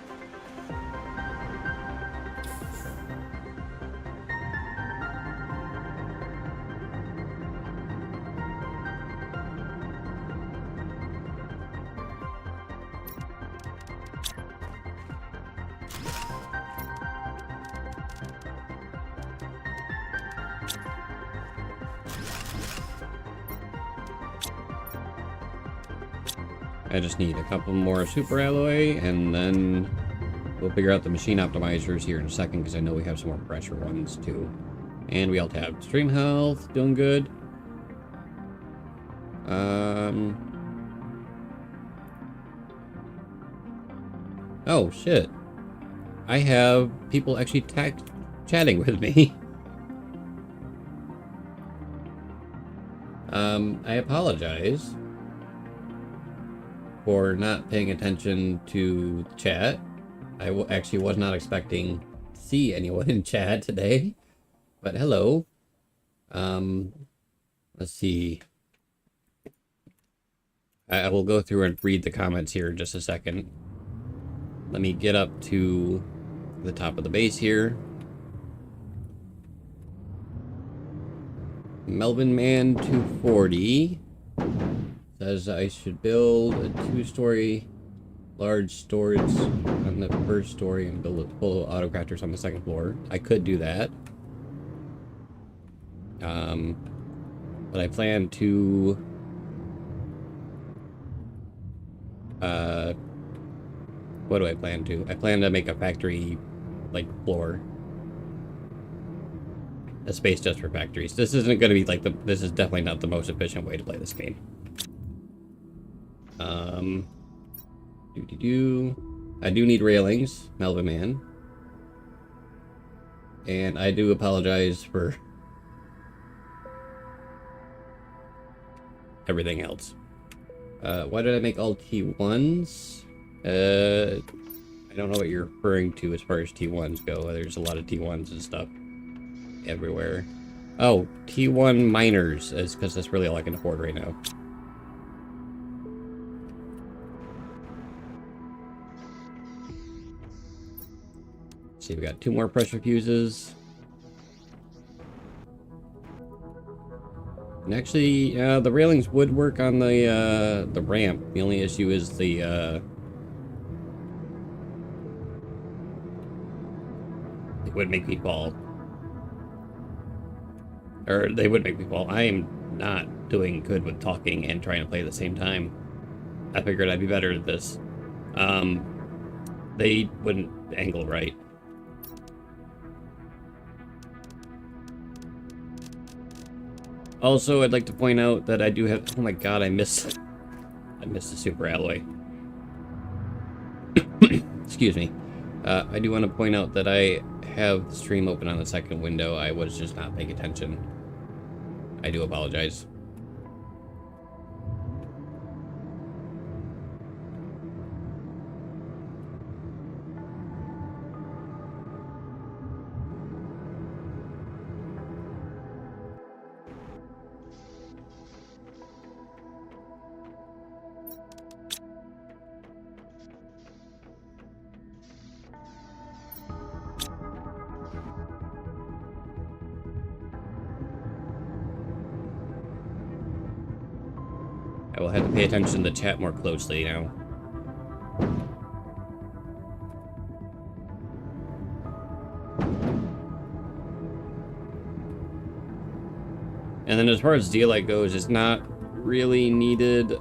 I just need a couple more super alloy, and then we'll figure out the machine optimizers here in a second, because I know we have some more pressure ones too. And we all have stream health, doing good. Oh shit. I have people actually chatting with me. I apologize for not paying attention to the chat. I actually was not expecting to see anyone in chat today, but hello. Let's see. I will go through and read the comments here in just a second. Let me get up to the top of the base here. Melvin Man 240 says I should build a 2-story large storage on the first story and build a full autocrafters on the second floor. I could do that. But I plan to what do I plan to? I plan to make a factory like floor. A space just for factories. This isn't going to be like this is definitely not the most efficient way to play this game. I do need railings, Melvin Man. And I do apologize for everything else. Why did I make all T1s? I don't know what you're referring to as far as T1s go. There's a lot of T1s and stuff everywhere. Oh, T1 miners, is because that's really all I can afford right now. Let's see, we got 2 more pressure fuses. And actually, the railings would work on the ramp. The only issue is the it would make me fall. Or they would make me fall. I am not doing good with talking and trying to play at the same time. I figured I'd be better at this. They wouldn't angle right. Also, I'd like to point out that I do have... Oh my god, I missed the super alloy. Excuse me. I do want to point out that I have the stream open on the second window. I was just not paying attention. I do apologize. I will have to pay attention to the chat more closely now. And then as far as zeolite goes, it's not really needed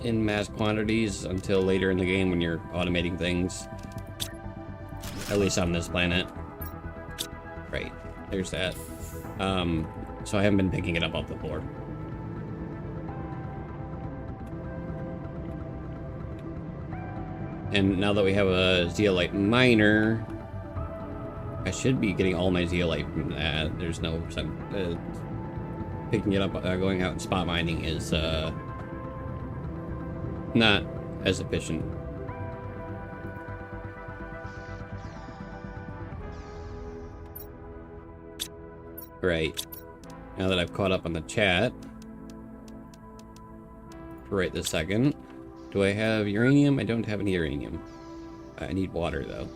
in mass quantities until later in the game when you're automating things. At least on this planet. Right, there's that. So I haven't been picking it up off the floor. And now that we have a zeolite miner, I should be getting all my zeolite from that. There's no... picking it up, going out and spot mining is not as efficient. Right. Now that I've caught up on the chat, for right this second, do I have uranium? I don't have any uranium. I need water, though.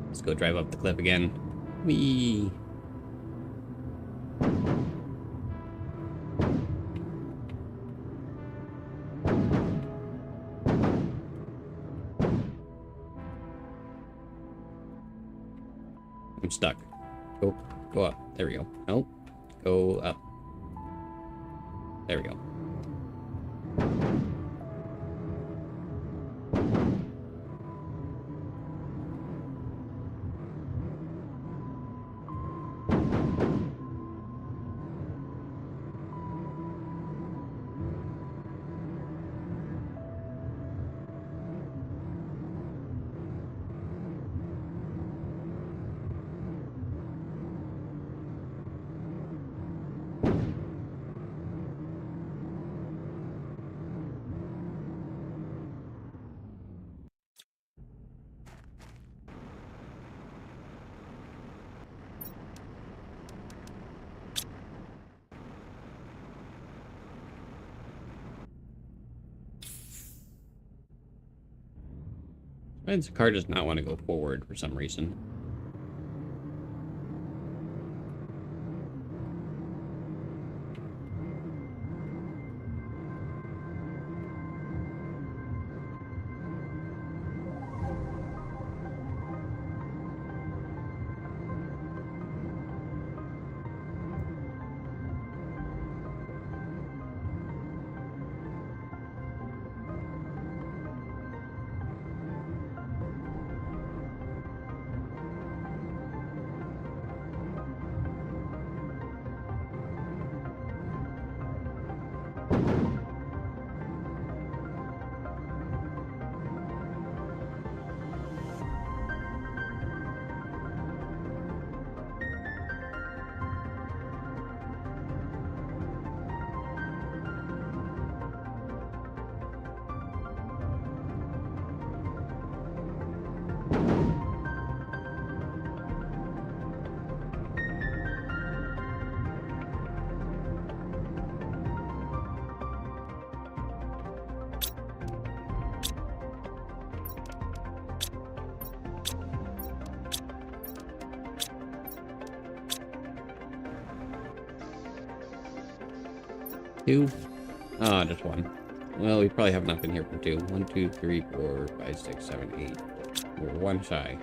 Let's go drive up the cliff again. Whee! I'm stuck. Go up. There we go. Nope. Go up. There we go. The car does not want to go forward for some reason. Two? Ah, just one. Well, we probably have enough in here for two. 1, 2, 3, 4, 5, 6, 7, 8. We're one shy.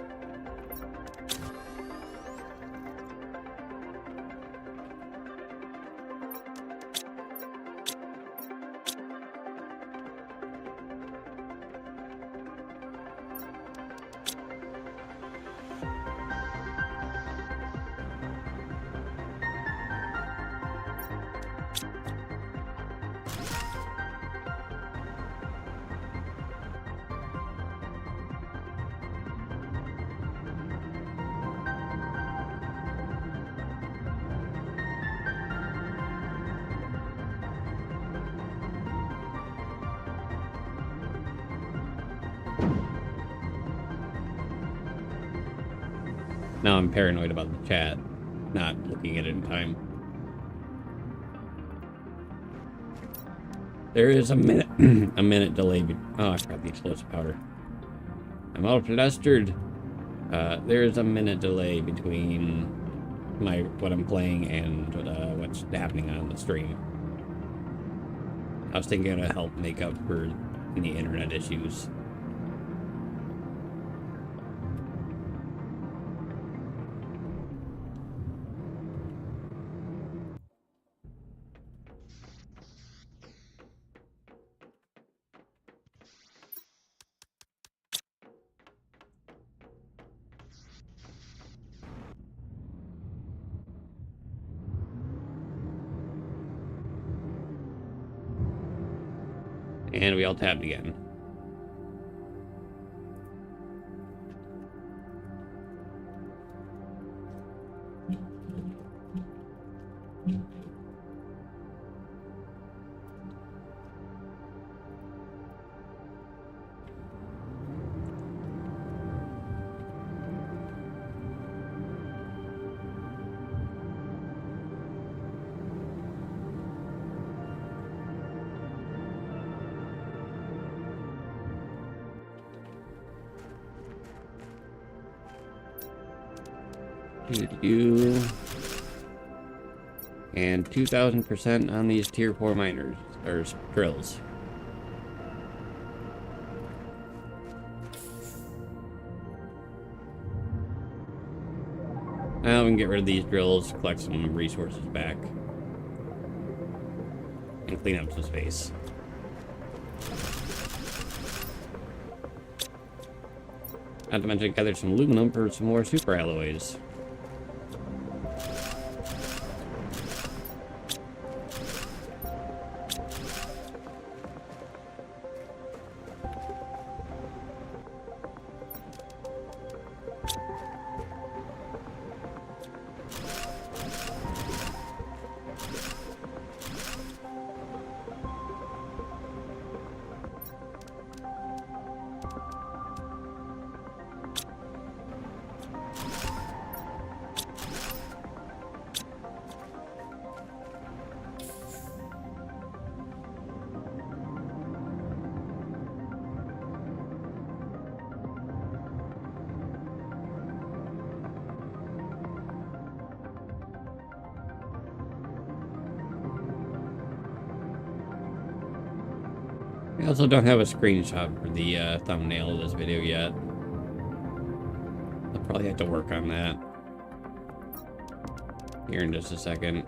Now I'm paranoid about the chat, not looking at it in time. There is a minute, a minute delay. Oh, I forgot the explosive powder. I'm all flustered. There is a minute delay between what I'm playing and what's happening on the stream. I was thinking it'll help make up for any internet issues. And we all tabbed again. And 2,000% on these tier 4 miners, or drills. Now we can get rid of these drills, collect some resources back, and clean up some space. Not to mention gather some aluminum for some more super alloys. I also don't have a screenshot for the thumbnail of this video yet. I'll probably have to work on that here in just a second.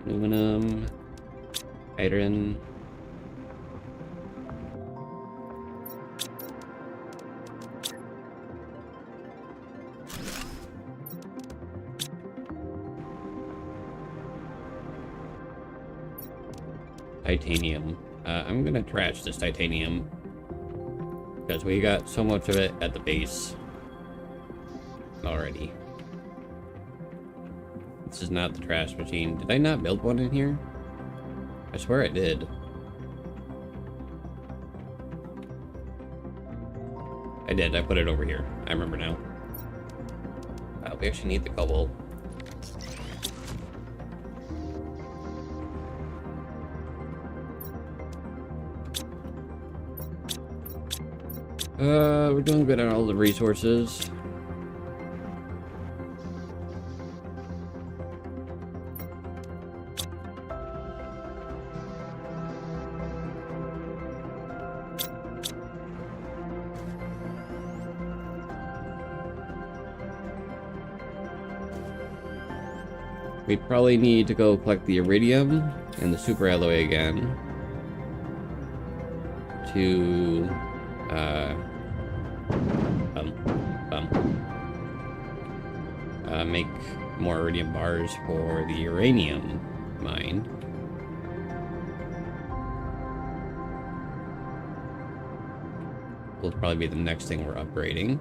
Aluminum, iron. Titanium. I'm gonna trash this titanium because we got so much of it at the base already. This is not the trash machine. Did I not build one in here? I swear I did. I did. I put it over here. I remember now. We actually need the cobalt. We're doing good on all the resources. We probably need to go collect the iridium and the super alloy again to make more iridium bars for the uranium mine. Will probably be the next thing we're upgrading.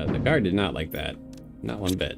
The guard did not like that. Not one bit.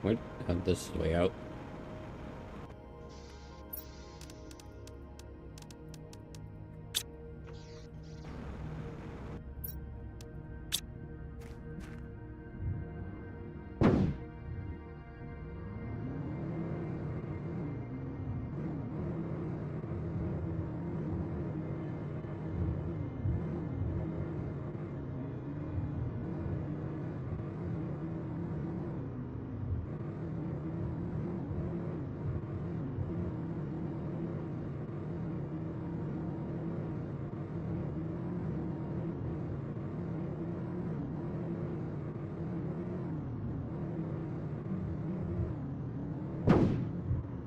What? This is the way out.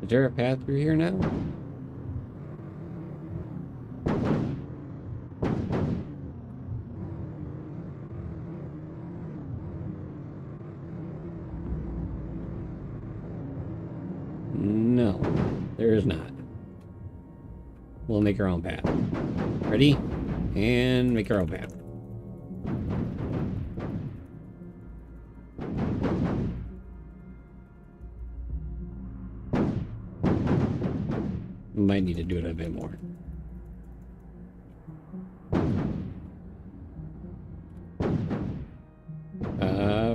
Is there a path through here now? No, there is not. We'll make our own path. Ready? And make our own path. Might need to do it a bit more.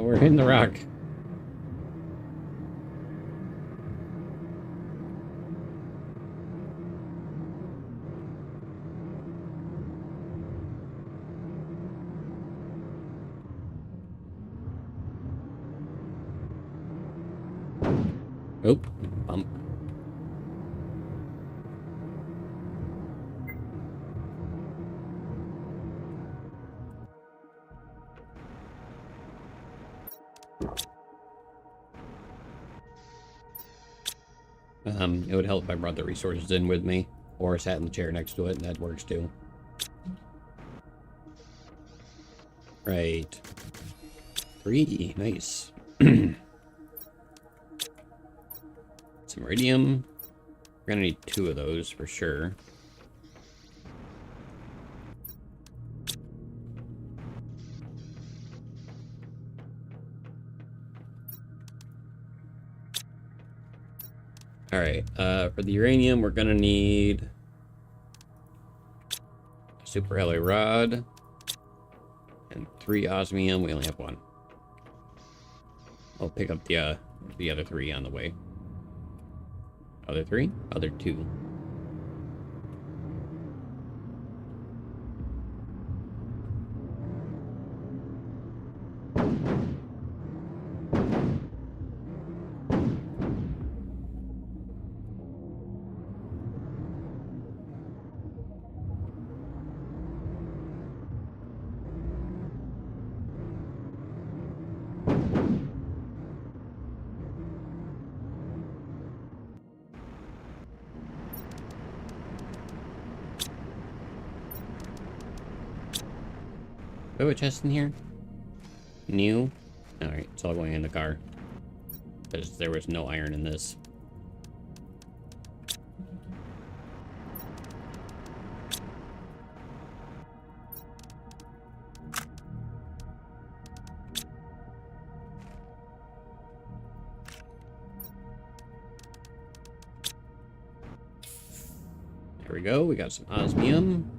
We're hitting the rock. Oh, bump. It would help if I brought the resources in with me, or sat in the chair next to it, and that works too. Right. 3, nice. Some iridium. We're gonna need 2 of those for sure. Alright, for the uranium, we're gonna need a super alloy rod and 3 osmium. We only have 1. I'll pick up the other 3 on the way. Other 3? Other 2. Oh, a chest in here? New? Alright, it's all going in the car. Because there was no iron in this. There we go, we got some osmium.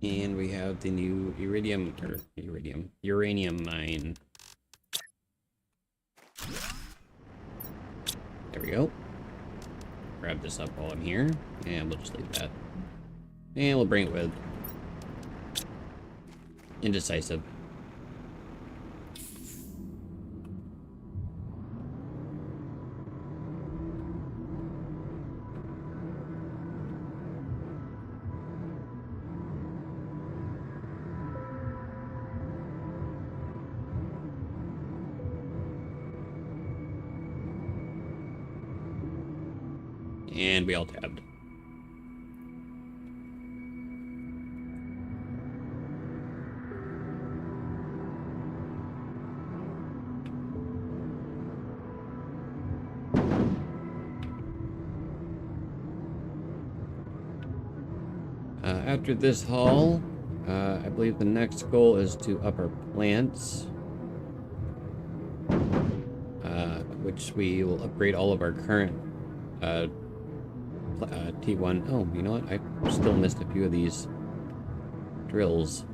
And we have the new uranium mine. There we go. Grab this up while I'm here, and we'll just leave that. And we'll bring it with Indecisive. And we all tabbed. After this haul, I believe the next goal is to up our plants, which we will upgrade all of our current T1. Oh, you know what? I still missed a few of these drills.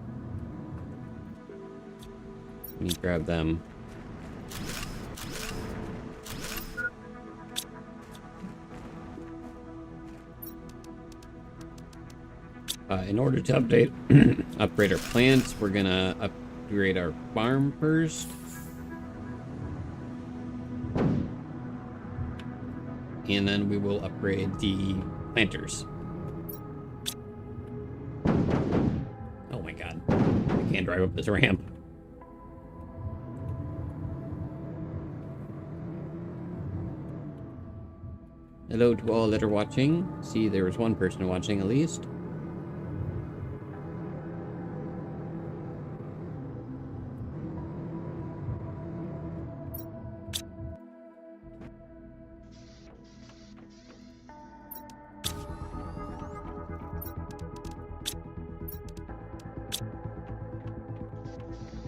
Let me grab them. In order to upgrade our plants, we're gonna upgrade our farm first. And then we will upgrade the planters. Oh my god. I can't drive up this ramp. Hello to all that are watching. See, there was one person watching at least.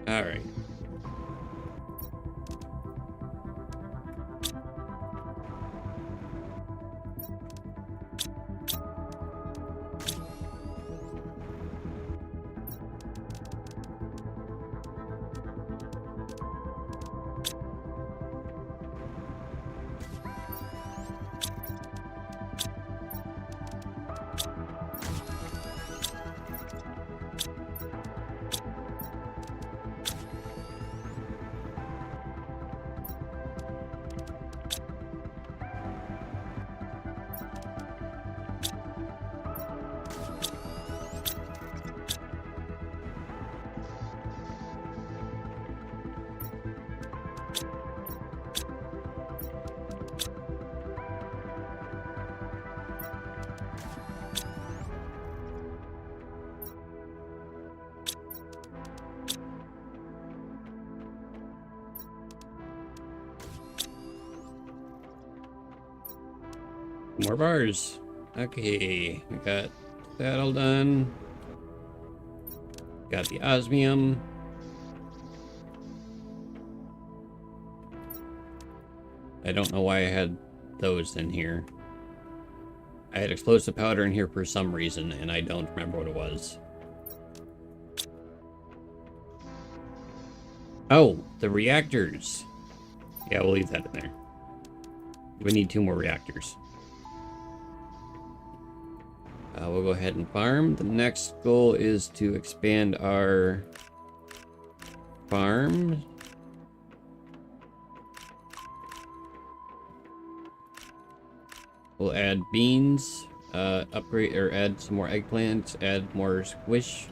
All right. More bars. Okay, we got that all done. Got the osmium. I don't know why I had those in here. I had explosive powder in here for some reason, and I don't remember what it was. Oh, the reactors. Yeah, we'll leave that in there. We need 2 more reactors. We'll go ahead and farm. The next goal is to expand our farm. We'll add beans, upgrade or add some more eggplants, add more squish.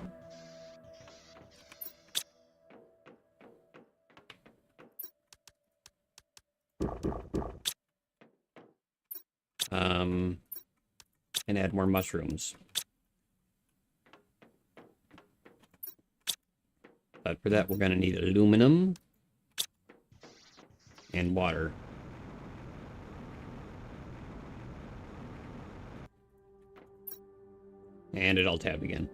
And add more mushrooms. But for that, we're going to need aluminum and water. And it'll tab again.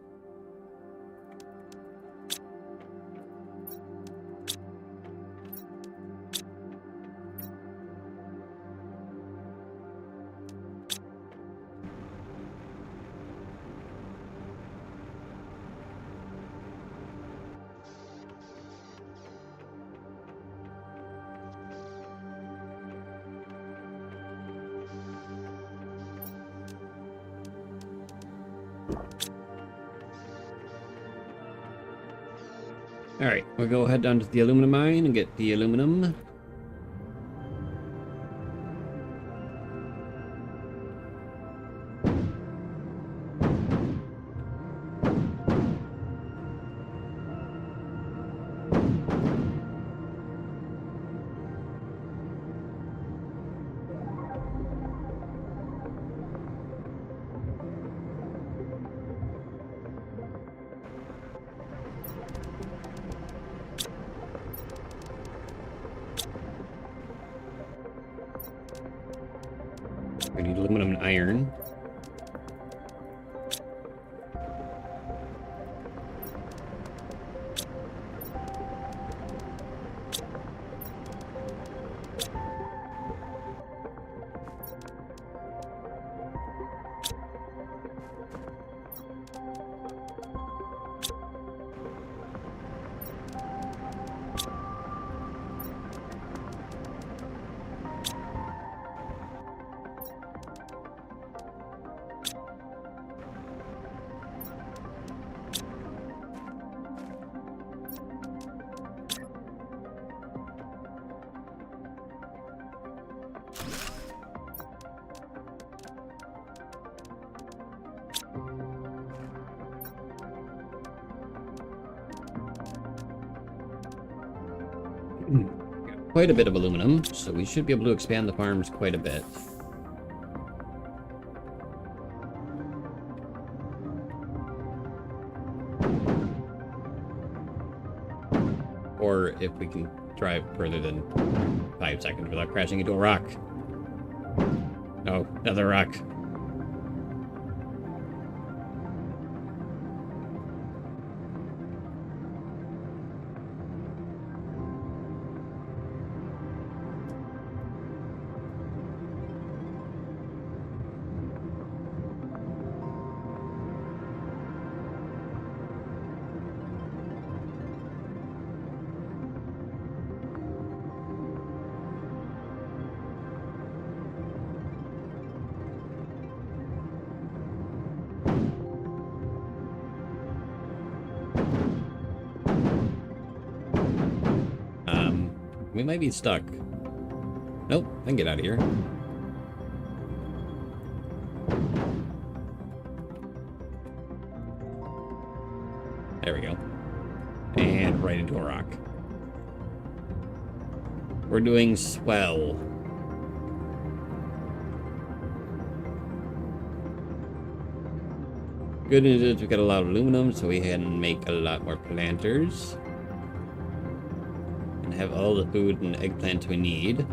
Alright, we'll go head down to the aluminum mine and get the aluminum. I need aluminum and iron. Got quite a bit of aluminum, so we should be able to expand the farms quite a bit. Or if we can drive further than 5 seconds without crashing into a rock. No, another rock. We might be stuck. Nope, I can get out of here. There we go. And right into a rock. We're doing swell. Good news is we got a lot of aluminum, so we can make a lot more planters. And have all the food and eggplants we need.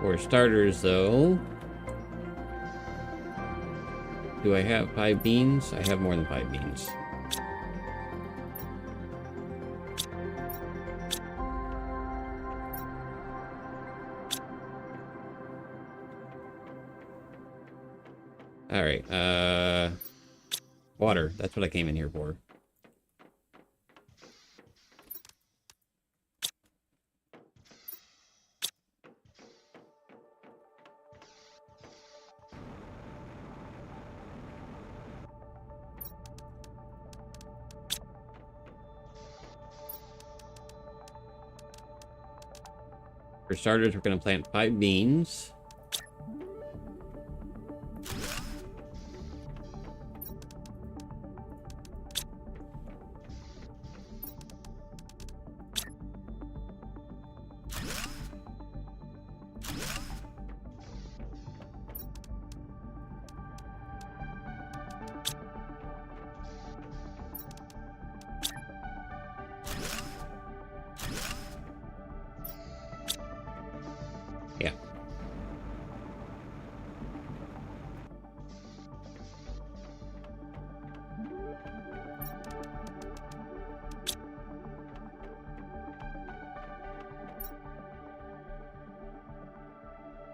For starters, though, do I have 5 beans? I have more than 5 beans. Alright, water. That's what I came in here for. For starters, we're going to plant 5 beans. Yeah.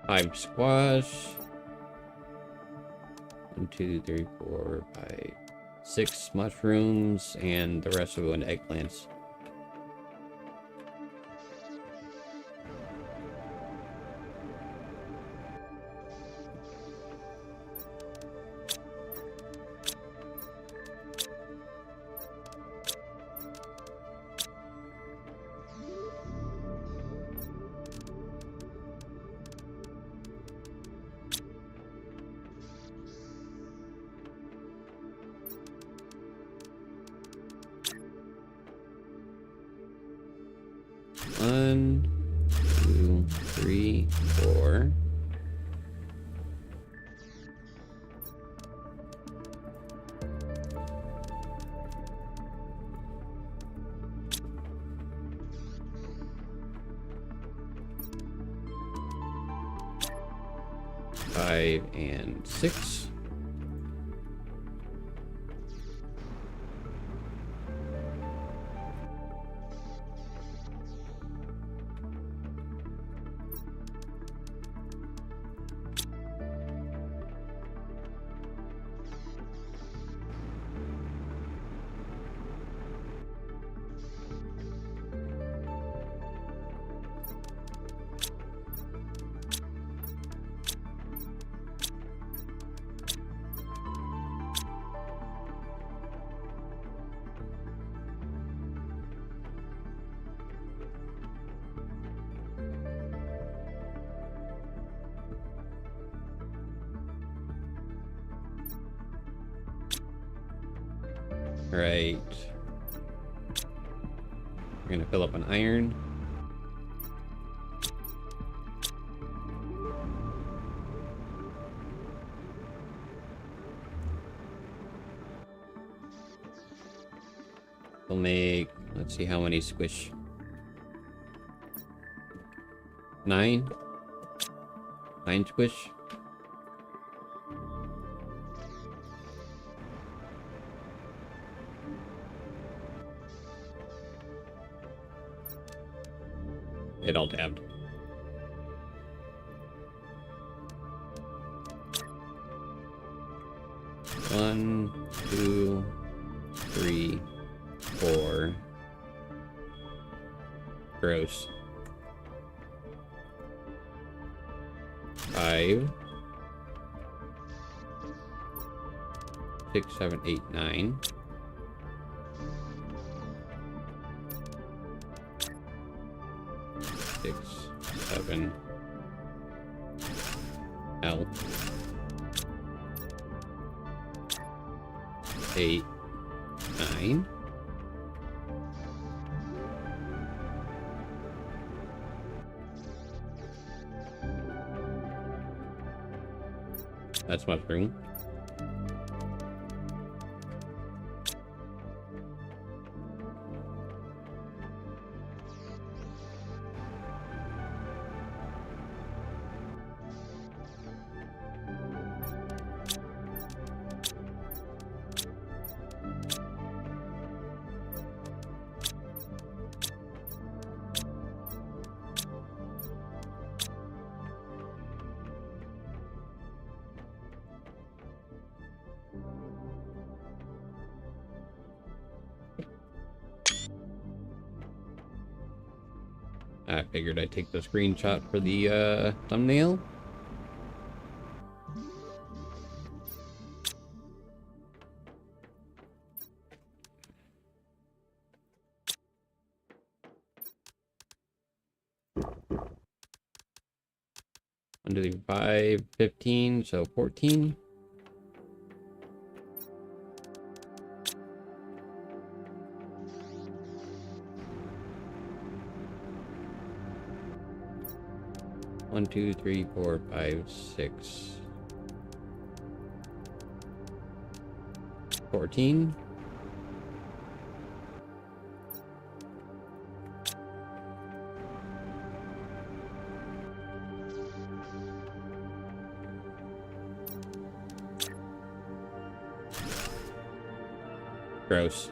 Five squash. 1, 2, 3, 4, 5, 6 mushrooms, and the rest will go into eggplants. 1, 2, 3, 4. Five and 6. Right. We're gonna fill up an iron. We'll make, let's see how many squish. 9? 9 squish? It all tabbed. One, 2, 3, 4. Gross. 5, 6, 7, 8, 9. 6, 7. L. 8, 9. That's mushroom. I figured I'd take the screenshot for the thumbnail. Under the 5, 15, so 14. One, 2, 3, 4, 5, 6. 14. Gross.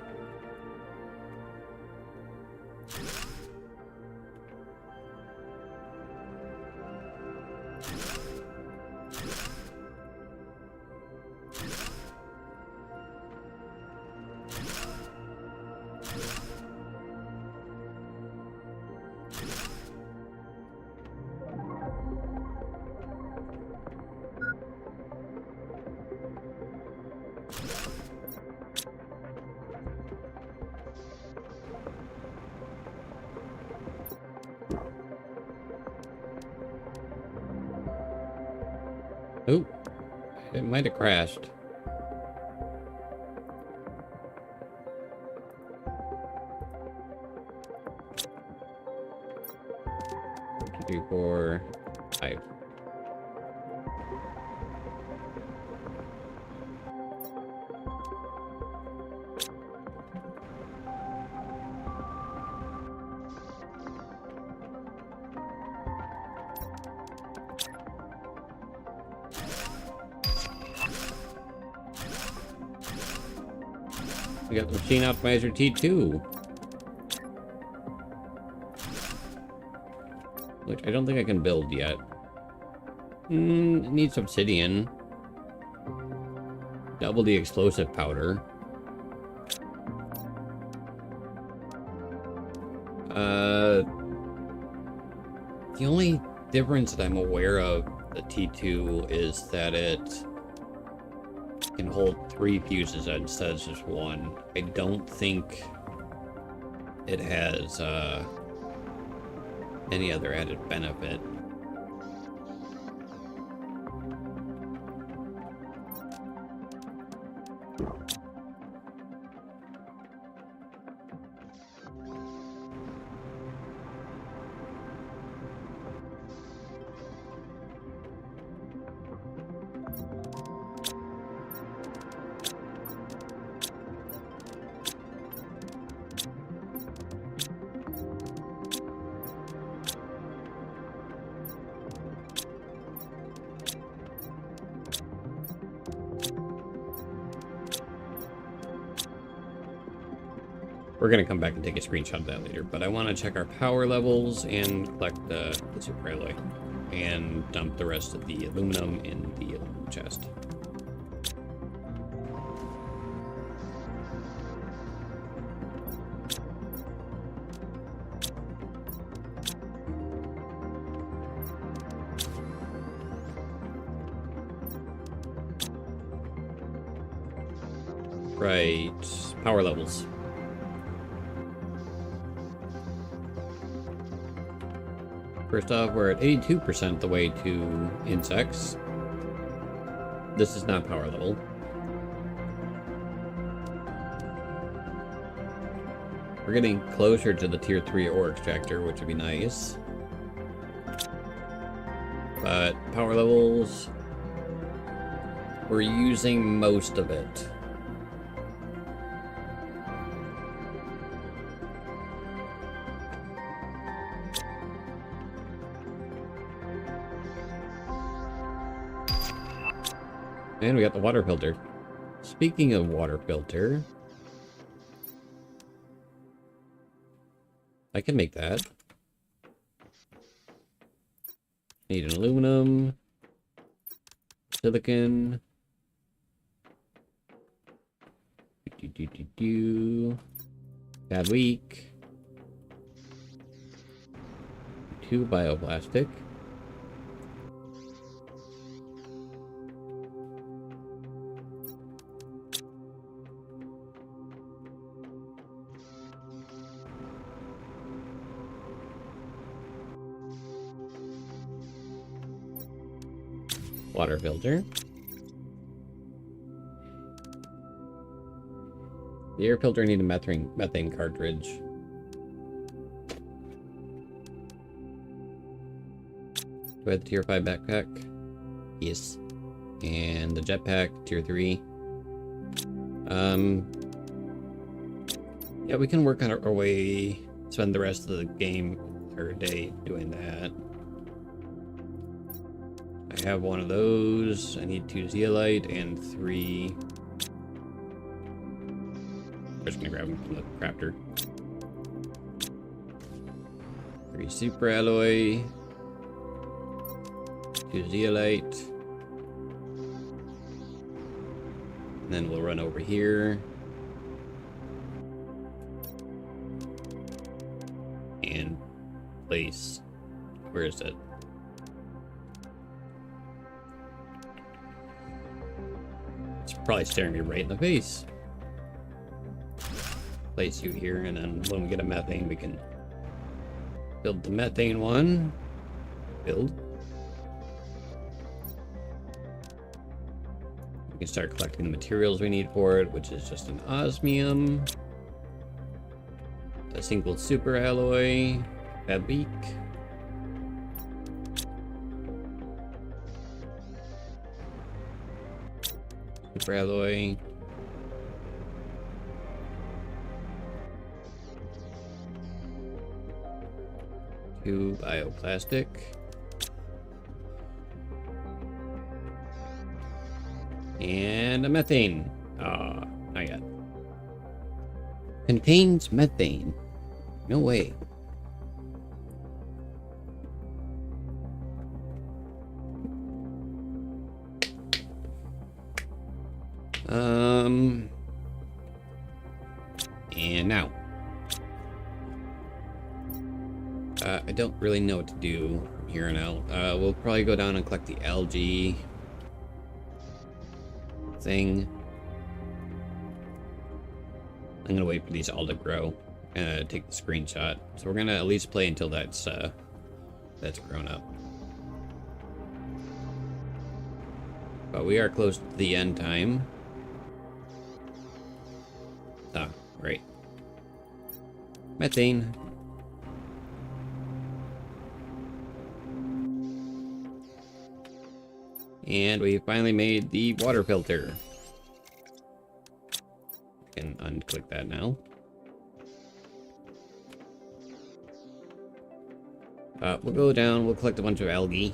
Oh, it might have crashed. 3, 4, 5. We got the Machine Optimizer T2. Which I don't think I can build yet. It needs obsidian. Double the explosive powder. The only difference that I'm aware of the T2 is that it can hold 3 fuses instead of just 1. I don't think it has any other added benefit. We're going to come back and take a screenshot of that later, but I want to check our power levels and collect the super alloy and dump the rest of the aluminum in the aluminum chest. Right, power levels. First off, we're at 82% the way to insects. This is not power level. We're getting closer to the tier 3 ore extractor, which would be nice. But power levels, we're using most of it. And we got the water filter. Speaking of water filter, I can make that. Need an aluminum, silicon. Bad weak. 2 bioplastic. Water filter. The air filter need a methane cartridge. Do I have the tier 5 backpack? Yes. And the jetpack, tier 3. Yeah, we can work on our way, spend the rest of the game or day doing that. I have one of those. I need 2 zeolite and 3. I'm just gonna grab them from the crafter. 3 super alloy. 2 zeolite. And then we'll run over here. And place. Where is it? Probably staring me right in the face. Place you here, and then when we get a methane, we can build the methane one. Build. We can start collecting the materials we need for it, which is just an osmium, a single super alloy, fabric, super alloy. Two bioplastic. And a methane. Ah, not yet. Contains methane. No way. And now. I don't really know what to do from here on out. We'll probably go down and collect the algae thing. I'm gonna wait for these all to grow and take the screenshot. So we're gonna at least play until that's grown up. But we are close to the end time. Ah, right. Methane. And we finally made the water filter. I can unclick that now. We'll go down, we'll collect a bunch of algae.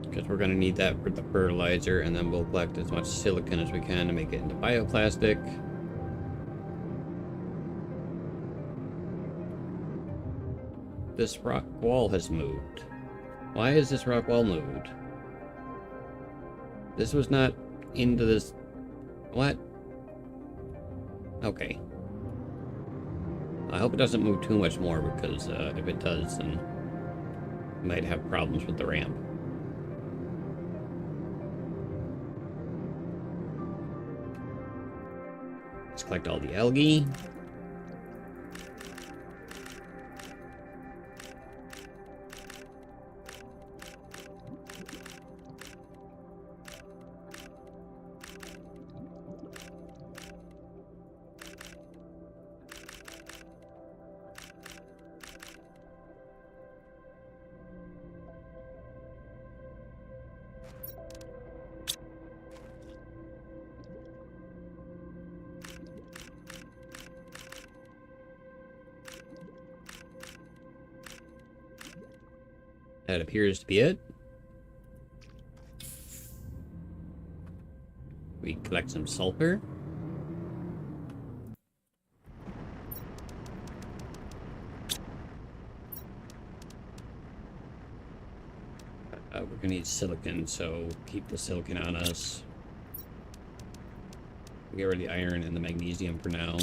Because we're going to need that for the fertilizer, and then we'll collect as much silicon as we can to make it into bioplastic. This rock wall has moved. Why is this rock wall moved? This was not into this... What? Okay. I hope it doesn't move too much more, because if it does, then we might have problems with the ramp. Let's collect all the algae. That appears to be it. We collect some sulfur. We're gonna need silicon, so keep the silicon on us. We'll get rid of the iron and the magnesium for now.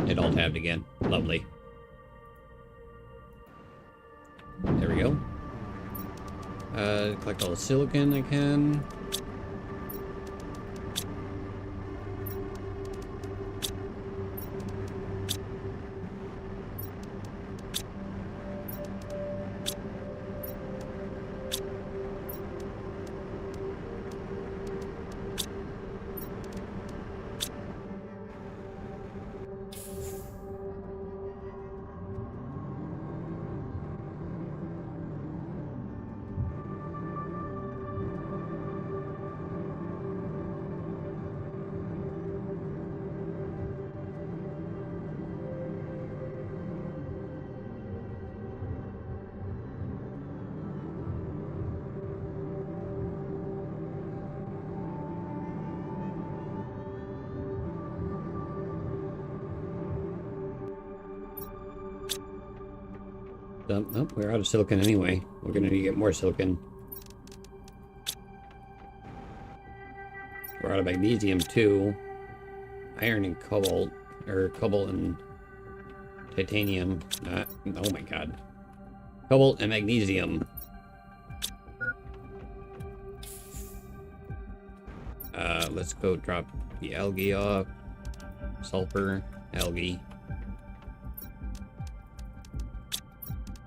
It all tabbed again. Lovely. There we go. Collect all the silicon I can. Oh, we're out of silicon anyway. We're gonna need to get more silicon. We're out of magnesium too. Iron and cobalt, or cobalt and titanium. Oh my god. Cobalt and magnesium. Let's go drop the algae off. Sulfur, algae.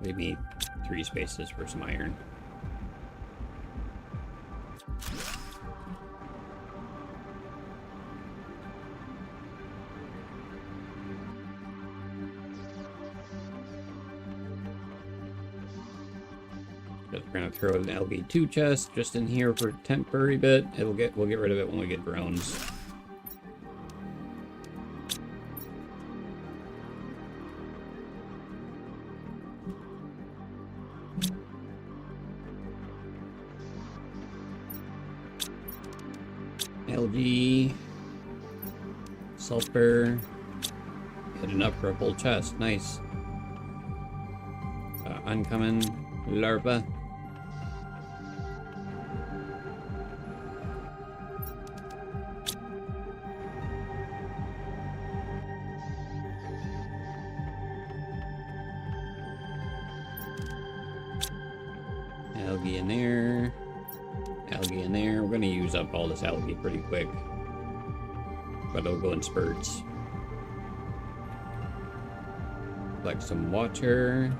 Leave me 3 spaces for some iron. We're gonna throw an algae 2 chest just in here for a temporary bit. We'll get rid of it when we get drones. Algae, sulfur, get enough for a full chest. Nice. Uncommon larva. Algae in there. Algae in there. We're gonna use up all this algae pretty quick, but it'll go in spurts. Collect some water.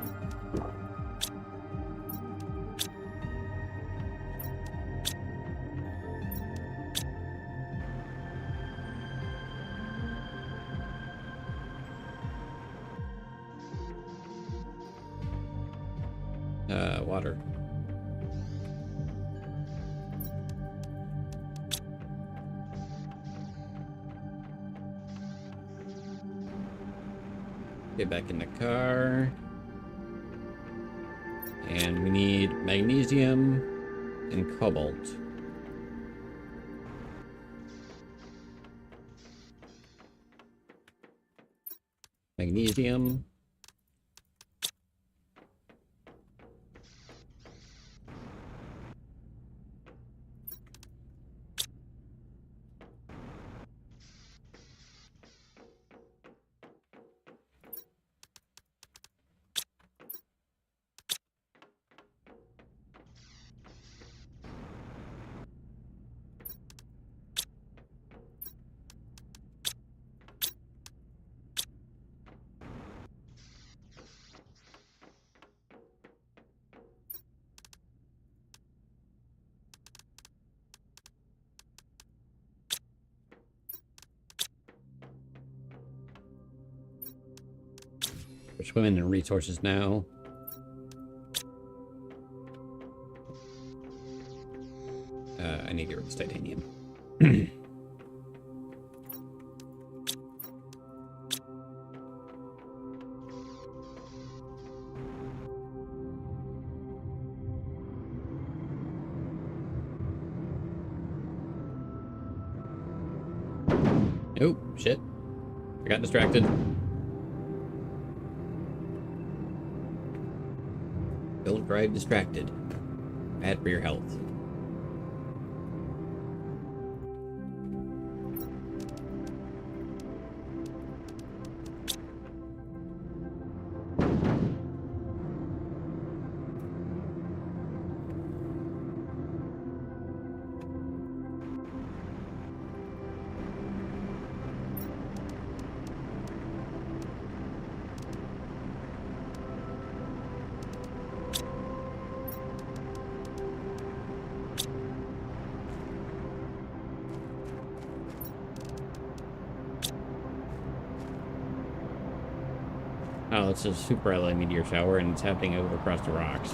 Water. Get back in the car. And we need magnesium and cobalt. Magnesium. We're swimming in resources now. I need to get rid of this titanium. Oh, shit. I got distracted. Don't drive distracted. Bad for your health. Oh, it's a super LA meteor shower, and it's happening over across the rocks.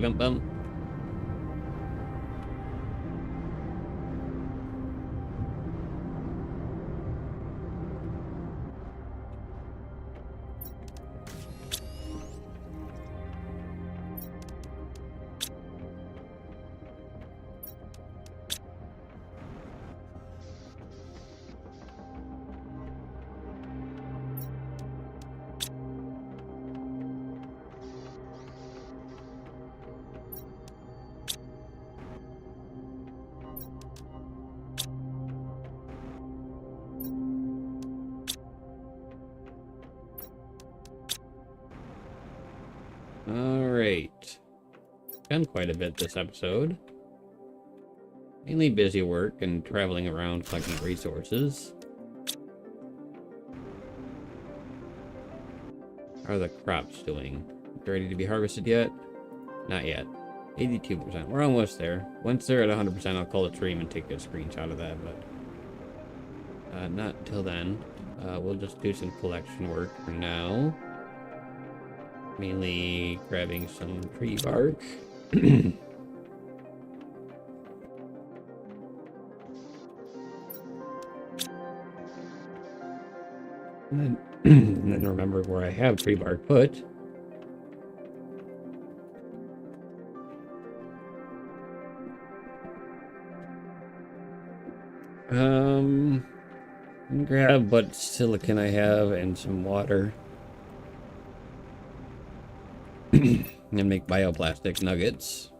Bippity bump bump. Alright. Done quite a bit this episode. Mainly busy work and traveling around collecting resources. How are the crops doing? Ready to be harvested yet? Not yet. 82%. We're almost there. Once they're at 100%, I'll call the stream and take a screenshot of that, but not until then. We'll just do some collection work for now. Mainly grabbing some tree bark. And then remember where I have tree bark put. Grab what silicon I have and some water. And make bioplastic nuggets.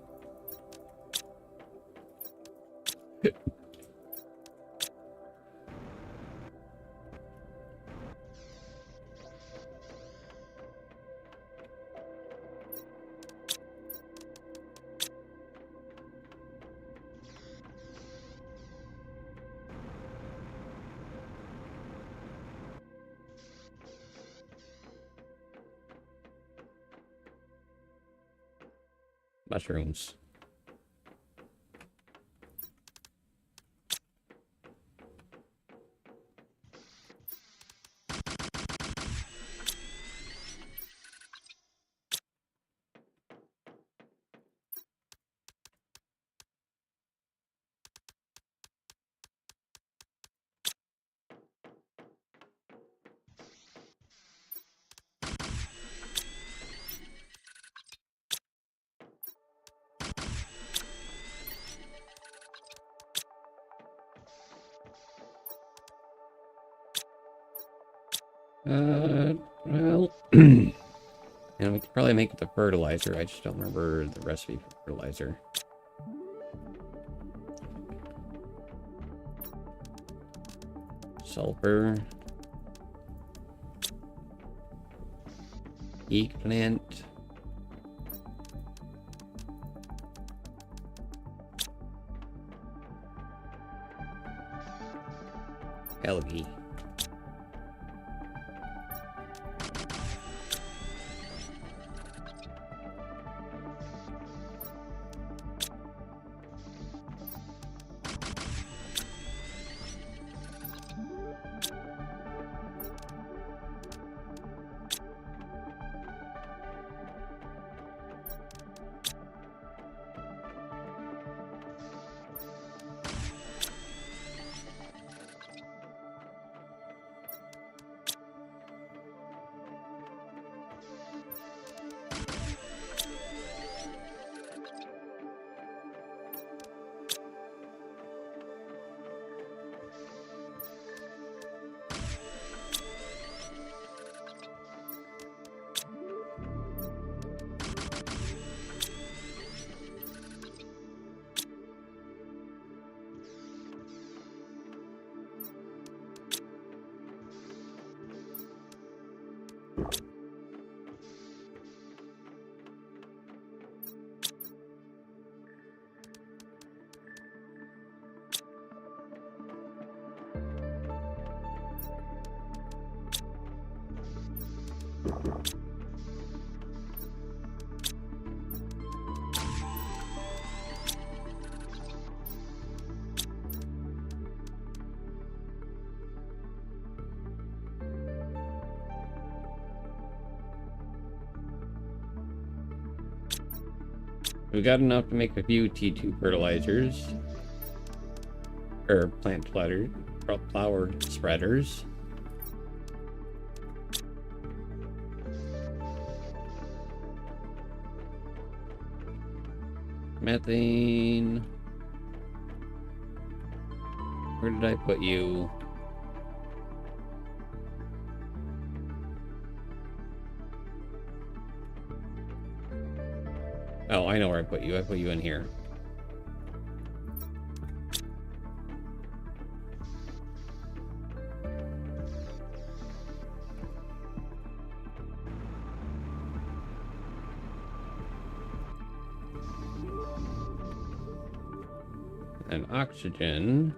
Mushrooms. Well, and we could probably make it the fertilizer. I just don't remember the recipe for fertilizer. Sulfur. Eggplant. Algae. We got enough to make a few T2 fertilizers. Or plant flower spreaders. Methane. Where did I put you? Oh, I know where I put you. I put you in here. And oxygen.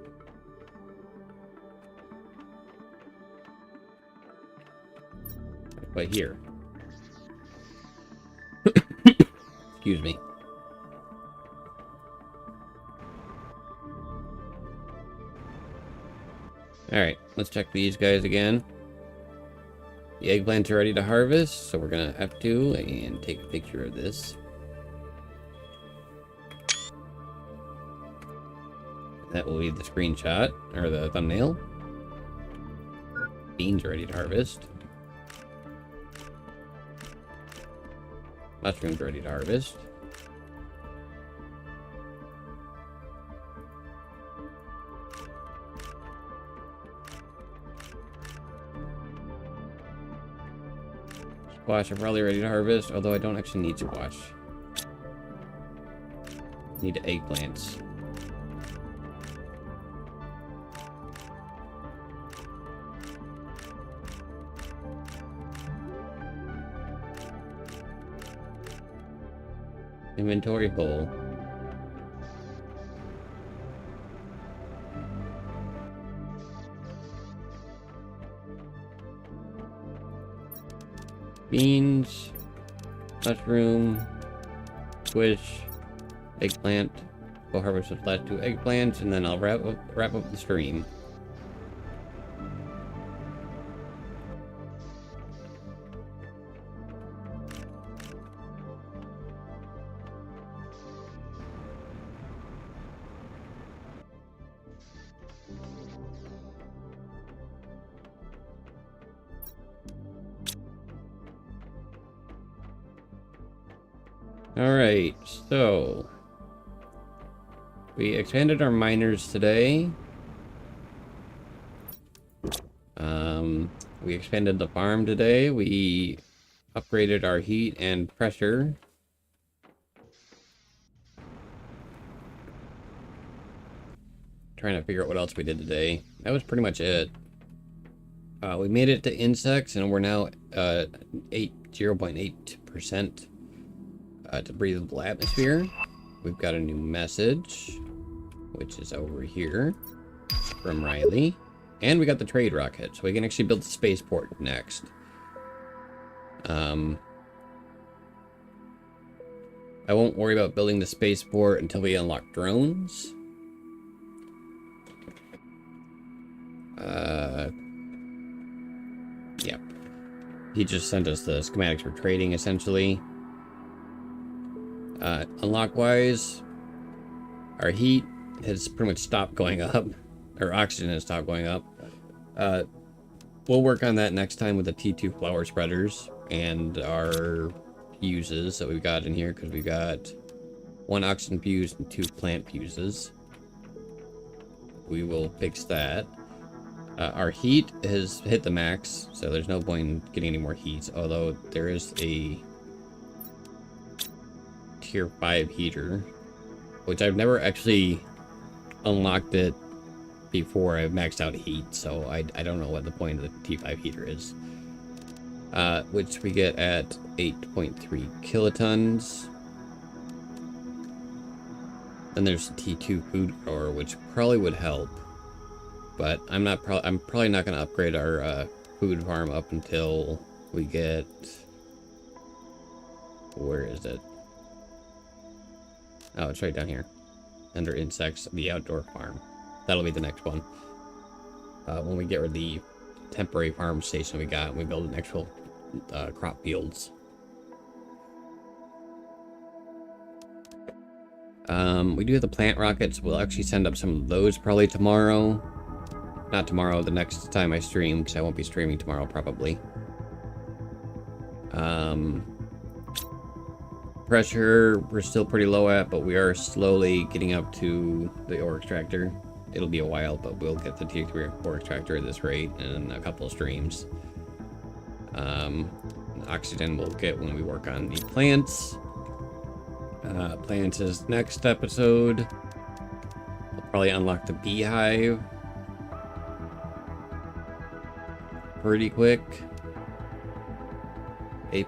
But here. Excuse me. Alright, let's check these guys again. The eggplants are ready to harvest, so we're gonna have to and take a picture of this. That will be the screenshot, or the thumbnail. Beans are ready to harvest. Mushrooms ready to harvest. Squash are probably ready to harvest, although I don't actually need squash. Need eggplants. Inventory full. Beans, mushroom, squish, eggplant. We'll harvest the last 2 eggplants, and then I'll wrap up the stream. Alright, so we expanded our miners today. We expanded the farm today. We upgraded our heat and pressure. Trying to figure out what else we did today. That was pretty much it. We made it to insects, and we're now 0.8% to breathable atmosphere. We've got a new message, which is over here from Riley. And we got the trade rocket, so we can actually build the spaceport next. I won't worry about building the spaceport until we unlock drones. Yep. He just sent us the schematics for trading, essentially. Unlock-wise, our heat has pretty much stopped going up. Our oxygen has stopped going up. We'll work on that next time with the T2 flower spreaders and our fuses that we've got in here, because we've got 1 oxygen fuse and 2 plant fuses. We will fix that. Our heat has hit the max, so there's no point in getting any more heat, although there is a tier 5 heater, which I've never actually unlocked it before I've maxed out heat, so I don't know what the point of the T5 heater is. Which we get at 8.3 kilotons. Then there's the T2 food grower, which probably would help, but I'm probably not going to upgrade our food farm up until we get, where is it? Oh, it's right down here under insects, the outdoor farm. That'll be the next one. When we get rid of the temporary farm station we got, and we build an actual crop fields. We do have the plant rockets. We'll actually send up some of those probably tomorrow. Not tomorrow, the next time I stream, because I won't be streaming tomorrow probably. Pressure we're still pretty low at, but we are slowly getting up to the ore extractor. It'll be a while, but we'll get the tier 3 ore extractor at this rate in a couple of streams. Oxygen we'll get when we work on the plants. Plants is next episode. We'll probably unlock the beehive pretty quick.